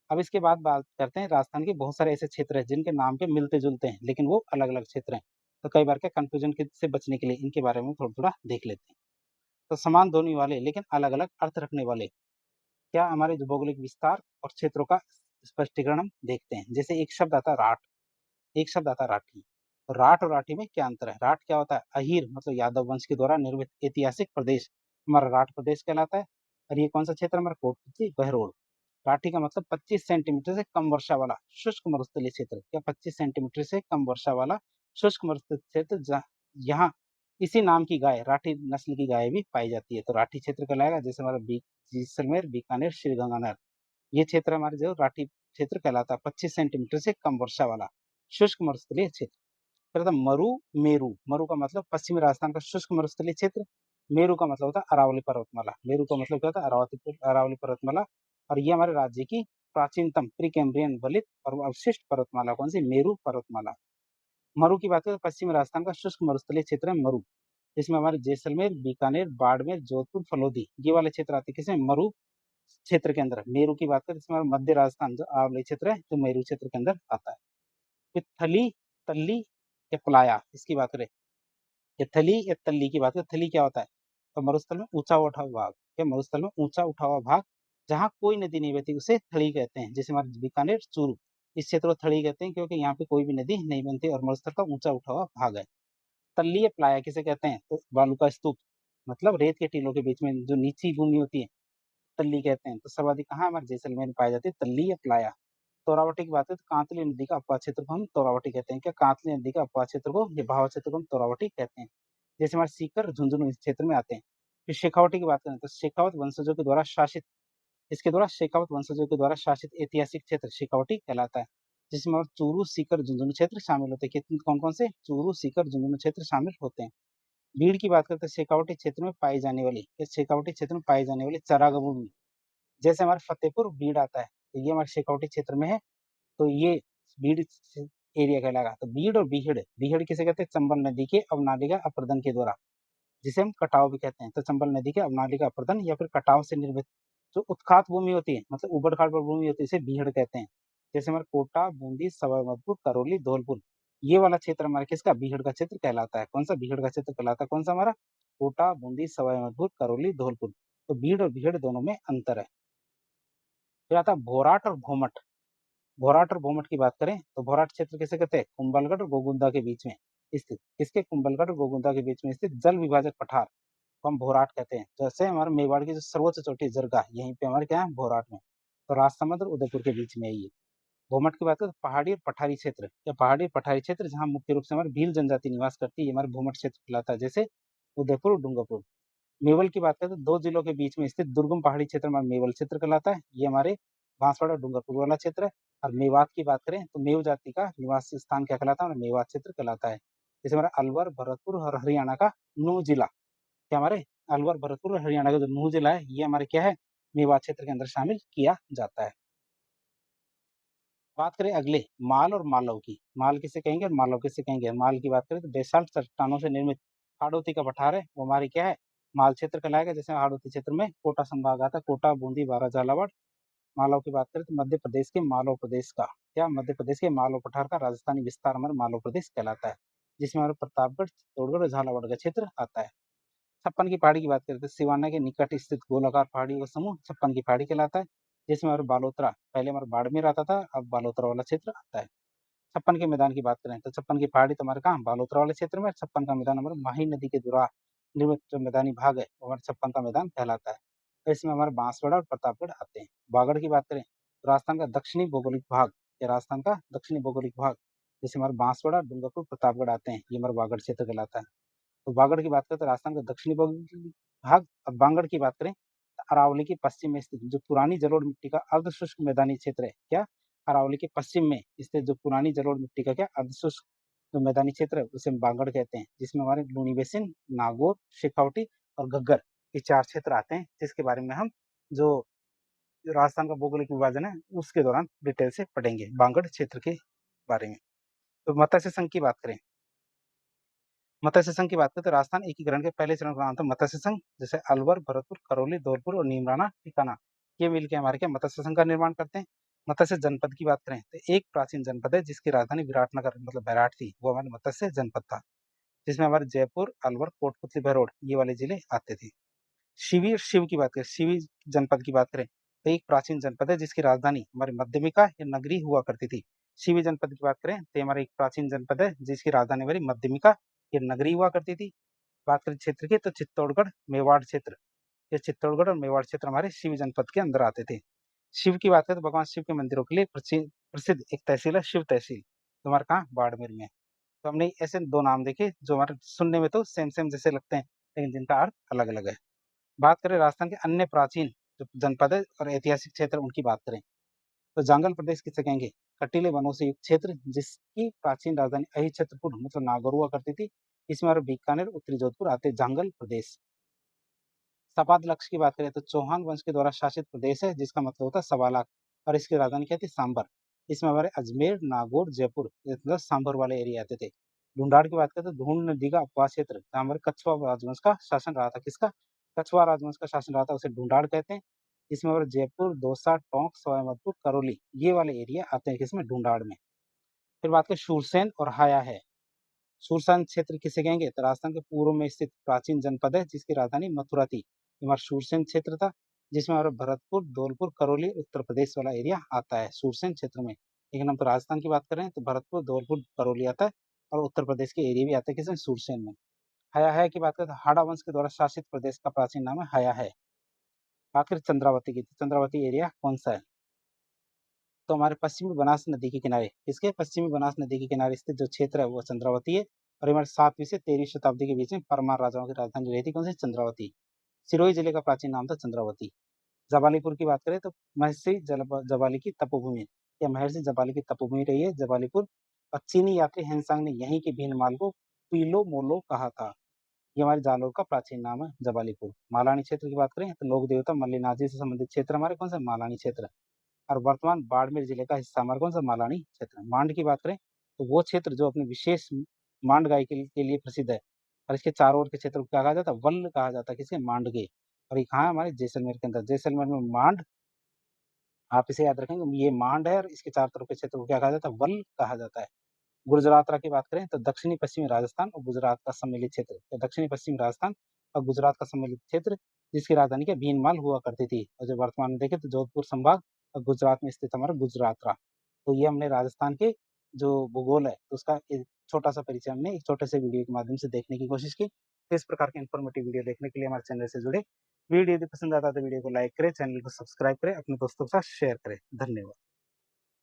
अब इसके बाद बात करते हैं राजस्थान के बहुत सारे ऐसे क्षेत्र हैं जिनके नाम के मिलते-जुलते हैं, लेकिन वो अलग-अलग क्षेत्र हैं। तो कई बार क्या कन्फ्यूजन से बचने के लिए इनके बारे में थोड़ा-थोड़ा देख लेते हैं। तो समान ध्वनि वाले लेकिन अलग-अलग अर्थ रखने वाले क्या हमारे जो भौगोलिक विस्तार और क्षेत्रों का स्पष्टीकरण हम देखते हैं। जैसे एक शब्द आता है राठ, एक शब्द आता है राठी। तो राठ और राठी में क्या अंतर है? राठ क्या होता है? अहीर मतलब यादव वंश के द्वारा निर्मित ऐतिहासिक प्रदेश हमारा राठ प्रदेश कहलाता है। और ये कौन सा क्षेत्र हमारा? कोटपुतली बहरोड। राठी का मतलब 25 सेंटीमीटर से कम वर्षा वाला शुष्क मरुस्थलीय क्षेत्र। क्या 25 सेंटीमीटर से कम वर्षा वाला शुष्क मरुस्थलीय क्षेत्र यहाँ इसी नाम की गाय राठी नस्ल की गाय भी पाई जाती है। तो राठी क्षेत्र कहलाएगा। जैसे हमारा जैसलमेर, बीकानेर, श्रीगंगानगर, ये क्षेत्र हमारे जो राठी क्षेत्र कहलाता है। 25 सेंटीमीटर से कम वर्षा वाला शुष्क मरुस्थलीय क्षेत्र। फिर आता मरु, मेरु। मरु का मतलब पश्चिमी राजस्थान का शुष्क मरुस्थलीय क्षेत्र। मेरु का मतलब होता है अरावली पर्वतमाला। मेरु का मतलब क्या होता है? अरावली पर्वतमाला। और ये हमारे राज्य की प्राचीनतम प्री कैम्ब्रियन बलित और अवशिष्ट पर्वतमाला कौन सी? मेरु पर्वतमाला। मरु की बात करें तो पश्चिमी राजस्थान का शुष्क मरुस्थलीय क्षेत्र है मरु। इसमें हमारे जैसलमेर, बीकानेर, बाड़मेर, जोधपुर, फलोदी ये वाले क्षेत्र आते हैं किसमें, मरु क्षेत्र के अंदर। मेरू की बात करें इसमें मध्य राजस्थान जो वाले क्षेत्र है तो मेरू क्षेत्र के अंदर आता है। फिर थली, तल्ली या प्लाया इसकी बात करें, या थली या तल्ली की बात करें, थली क्या होता है, तो मरुस्थल में ऊंचा उठा हुआ भाग, क्या मरुस्थल में ऊंचा उठा हुआ भाग जहाँ कोई नदी नहीं बहती उसे थली कहते हैं। जैसे हमारे बीकानेर, चूरू इस क्षेत्र को थली कहते हैं क्योंकि यहाँ पे कोई भी नदी नहीं बनती और मरुस्थल का ऊंचा उठा हुआ भाग है। तल्लीय प्लाया किसे कहते हैं, तो बालू का स्तूप, मतलब रेत के टीलों के बीच में जो नीची भूमि होती है तल्ली कहते हैं। तो सर्वाधिक कहाँ हमारे जैसलमेर में पाई जाती है तल्ली या प्लाया। तोरावटी की बात है तो कांतली नदी का अपवाद क्षेत्र को हम तोरावटी कहते हैं। क्या कांतली नदी का अपवाद क्षेत्र को या बहाव क्षेत्र को हम तोरावटी कहते हैं। जैसे हमारे सीकर, झुंझुनू इस क्षेत्र में आते हैं। फिर शेखावटी की बात करें तो शेखावत वंशजों के द्वारा शासित, इसके द्वारा शेखावत वंशजों के द्वारा शासित ऐतिहासिक क्षेत्र शेखावटी कहलाता है, जिसमें और चूरू, सीकर, झुंझुनू क्षेत्र शामिल होते हैं। कौन कौन से, चूरू, सीकर, झुंझुनू क्षेत्र शामिल होते हैं। भीड़ की बात करते हैं शेखावटी क्षेत्र में पाई जाने वाली, शेखावटी क्षेत्र में पाई जाने वाली चरागाह भूमि, जैसे हमारे फतेहपुर बीड़ आता है तो ये हमारे शेखावटी क्षेत्र में है, तो ये बीड़ एरिया कहलाएगा। तो बीड़ और बीहड़, बीहड़ किसे कहते हैं, चंबल नदी के अवनालिका अपर्दन के द्वारा, जिसे हम कटाव भी कहते हैं। तो चंबल नदी के अवनालिका अपर्दन या फिर कटाव से निर्मित जो उत्खात भूमि होती है, मतलब उबड़ खाबड़ भूमि होती है, इसे बीहड़ कहते हैं। जैसे हमारे कोटा, बूंदी, सवाईमाधोपुर, करौली, धौलपुर ये वाला क्षेत्र हमारा किसका, बीहड़ का क्षेत्र कहलाता है। कौन सा, बीहड़ का क्षेत्र कहलाता है। कौन सा हमारा, कोटा, बूंदी, सवाईमाधोपुर, करौली, धौलपुर। तो बीड़ और बीहड़ दोनों में अंतर है। फिर आता है भोराट और भोमट। भोराट और भोमट की बात करें तो भोराट क्षेत्र किसे कहते हैं, कुंभलगढ़ और गोगुंदा के बीच में स्थित, किसके, कुंभलगढ़ और गोगुंदा के बीच में स्थित जल विभाजक पठार को हम भोराट कहते हैं। जैसे हमारे मेवाड़ की जो सर्वोच्च चोटी जरगा यहीं पे हमारे क्या है, भोराट में। तो राजसमंद और उदयपुर के बीच में है ये। भोमट की बात करें तो पहाड़ी और पठारी क्षेत्र, या पहाड़ी और पठारी क्षेत्र जहाँ मुख्य रूप से हमारी भील जनजाति निवास करती है, ये हमारे भोमट क्षेत्र कहलाता है। जैसे उदयपुर और डूंगरपुर। मेवल की बात करें तो दो जिलों के बीच में स्थित दुर्गम पहाड़ी क्षेत्र हमारा मेवल क्षेत्र कहलाता है, ये हमारे बांसवाड़ा और डूंगरपुर वाला क्षेत्र है। और मेवात की बात करें तो मेव जाति का निवास स्थान क्या कहलाता है, हमारा मेवात क्षेत्र कहलाता है। जैसे हमारा अलवर, भरतपुर और हरियाणा का नूह जिला, क्या हमारे अलवर, भरतपुर और हरियाणा का जो नूह जिला है ये हमारे क्या है, मेवात क्षेत्र के अंदर शामिल किया जाता है। बात करें अगले माल और मालव की, माल किसे कहेंगे और मालव किसे कहेंगे। माल की बात करें तो बेसाल्ट चट्टानों से निर्मित हाड़ौती का पठार है वो हमारी क्या है, माल क्षेत्र कहलाएगा। जैसे हाड़ौती क्षेत्र में कोटा संभाग आता है, कोटा, बूंदी, बारा, झालावाड़। मालव की बात करें तो मध्य प्रदेश के मालव प्रदेश का, क्या मध्य प्रदेश के मालव पठार का राजस्थानी विस्तार हमारा मालव प्रदेश कहलाता है, जिसमें हमारे प्रतापगढ़, चित्तौड़गढ़ और झालावाड़ का क्षेत्र आता है। छप्पन की पहाड़ी की बात करें तो सिवाना के निकट स्थित गोलाकार पहाड़ियों का समूह छप्पन की पहाड़ी कहलाता है, जिसमें हमारे बालोतरा, पहले हमारा बाड़मेर आता था अब बालोतरा वाला क्षेत्र आता है। छप्पन के मैदान की बात करें तो छप्पन की पहाड़ी तो हमारे कहाँ, बालोतरा वाले क्षेत्र में। छप्पन का मैदान हमारे माही नदी के द्वारा निर्मित जो मैदानी भाग है वो हमारे छप्पन का मैदान कहलाता है। तो इसमें हमारे बांसवाड़ा और प्रतापगढ़ आते हैं। बागड़ की बात करें तो राजस्थान का दक्षिणी भौगोलिक भाग, या राजस्थान का दक्षिणी भौगोलिक भाग, जैसे हमारे बांसवाड़ा, डूंगरपुर, प्रतापगढ़ आते हैं, ये हमारा बागड़ क्षेत्र कहलाता है। तो बागड़ की बात करें तो राजस्थान का दक्षिणी भाग। और बांगड़ की बात करें तो अरावली के पश्चिम में स्थित जो पुरानी जलोढ़ मिट्टी का अर्ध शुष्क मैदानी क्षेत्र है, क्या, अरावली के पश्चिम में स्थित जो पुरानी जलोढ़ मिट्टी का क्या अर्ध शुष्क जो मैदानी क्षेत्र है उसे हम बांगड़ कहते हैं, जिसमें हमारे लूनी बेसिन, नागौर, शेखावटी और घग्गर ये चार क्षेत्र आते हैं, जिसके बारे में हम जो राजस्थान का भौगोलिक विभाजन है उसके दौरान डिटेल से पढ़ेंगे बांगड़ क्षेत्र के बारे में। तो मत्स्य संघ की बात करें, मत्स्य संघ की बात करें तो राजस्थान एकीकरण के पहले चरण का नाम था मत्स्य संघ। जैसे अलवर, भरतपुर, करौली, धौलपुर और नीमराना, टिकाना ये मिलकर हमारे क्या मत्स्य संघ का निर्माण करते हैं। मत्स्य जनपद की बात करें तो एक प्राचीन जनपद है जिसकी राजधानी विराटनगर मतलब बैराट थी, वो हमारे मत्स्य जनपद था, जिसमें हमारे जयपुर, अलवर, कोटपुतली, भरौड़ ये वाले जिले आते थे। शिवी और शिव की बात करें, शिवी जनपद की बात करें तो एक प्राचीन जनपद है जिसकी राजधानी हमारी मध्यमिका या नगरी हुआ करती थी। शिवी जनपद की बात करें तो हमारा एक प्राचीन जनपद है जिसकी राजधानी हमारी मध्यमिका या नगरी हुआ करती थी। बात करें क्षेत्र की तो चित्तौड़गढ़, मेवाड़ क्षेत्र, ये चित्तौड़गढ़ और मेवाड़ क्षेत्र हमारे शिव जनपद के अंदर आते थे। शिव की बात करें तो भगवान शिव के मंदिरों के लिए प्रसिद्ध एक तहसील है शिव तहसील, तो हमारे कहाँ, बाड़मेर में। तो हमने ऐसे दो नाम देखे जो हमारे सुनने में तो सेम सेम जैसे लगते हैं लेकिन जिनका अर्थ अलग अलग है। बात करें राजस्थान के अन्य प्राचीन जो जनपद है और ऐतिहासिक क्षेत्र उनकी बात करें तो जांगल प्रदेश किसे कहेंगे, कटीले वनों से युक्त क्षेत्र जिसकी प्राचीन राजधानी अहिच्छत्रपुर मतलब नागौर हुआ करती थी, इसमें और बीकानेर, उत्तरी जोधपुर आते जांगल प्रदेश। सपाद लक्ष्य की बात करें तो चौहान वंश के द्वारा शासित प्रदेश है जिसका मतलब होता है 1.25 लाख, और इसकी राजधानी क्या थी, सांबर। इसमें हमारे अजमेर, नागौर, जयपुर मतलब सांभर वाले एरिया आते थे। ढूंढाड़ की बात करें तो ढूंढ नदी का अपवाद क्षेत्र जहाँ हमारे कछवा राजवंश का शासन रहा था। किसका? कछवा राजवंश का शासन रहा था, उसे ढूंढाड़ कहते हैं। इसमें और जयपुर, दौसा, टोंक, सवाईमाधोपुर, करौली ये वाले एरिया आते हैं किसमें? ढूंढाड़ में। फिर बात करें शूरसेन और हाया है। शूरसेन क्षेत्र किसे कहेंगे? तो राजस्थान के पूर्व में स्थित प्राचीन जनपद है जिसकी राजधानी मथुरा थी। हमारा शूरसेन क्षेत्र था जिसमें हमारा भरतपुर, धौलपुर, करौली, उत्तर प्रदेश वाला एरिया आता है शूरसेन क्षेत्र में। लेकिन हम तो राजस्थान की बात कर रहे हैं तो भरतपुर, धौलपुर, करौली आता है और उत्तर प्रदेश के एरिया भी आते हैं किसमें? शूरसेन में। हया है की बात करें तो हाड़ा वंश के द्वारा शासित प्रदेश का प्राचीन नाम है हया है। बात करें चंद्रावती की, तो चंद्रावती एरिया कौन सा है? तो हमारे पश्चिमी बनास नदी के किनारे, किसके? पश्चिमी बनास नदी के किनारे स्थित जो क्षेत्र है वो चंद्रावती है। और हमारे 7वीं से 13वीं शताब्दी के बीच में परमार राजाओं की राजधानी रही थी कौन सी? चंद्रावती। सिरोही जिले का प्राचीन नाम था चंद्रावती। जबालीपुर की बात करें तो महर्षि जबाली की तपोभूमि, या महर्षि जबाली की तपोभूमि रही है जबालीपुर। और चीनी यात्री हेनसांग ने यहीं के भील माल को पीलो मोलो कहा था। ये हमारे जालौर का प्राचीन नाम है जबालीपुर। मालानी क्षेत्र की बात करें तो लोक देवता मल्लिनाथ जी से संबंधित क्षेत्र हमारे कौन सा? मालानी क्षेत्र। और वर्तमान बाड़मेर जिले का हिस्सा हमारा कौन सा? मालानी क्षेत्र। मांड की बात करें तो वो क्षेत्र जो अपनी विशेष मांड गाय के लिए प्रसिद्ध है। और इसके चारों ओर के क्षेत्र को क्या कहा जाता है? वल्ल कहा जाता है। किसके? मांड के। और ये कहाँ है? हमारे जैसलमेर के अंदर। जैसलमेर में मांड, आप इसे याद रखेंगे, ये मांड है और इसके चारों तरफ के क्षेत्र को क्या कहा जाता है? वल्ल कहा जाता है। गुजरातरा की बात करें तो दक्षिणी पश्चिमी राजस्थान और गुजरात का सम्मिलित क्षेत्र, या दक्षिणी पश्चिमी राजस्थान और गुजरात का सम्मिलित क्षेत्र जिसकी राजधानी क्या? भीनमाल हुआ करती थी। और जो वर्तमान में देखें तो जोधपुर संभाग और गुजरात में स्थित हमारा गुजरातरा। तो ये हमने राजस्थान के जो भूगोल है तो उसका एक छोटा सा परिचय हमने एक छोटे से वीडियो के माध्यम से देखने की कोशिश की। तो इस प्रकार के इन्फॉर्मेटिव वीडियो देखने के लिए हमारे चैनल से जुड़े। वीडियो यदि पसंद आता है तो वीडियो को लाइक करें, चैनल को सब्सक्राइब करें, अपने दोस्तों के साथ शेयर करें। धन्यवाद।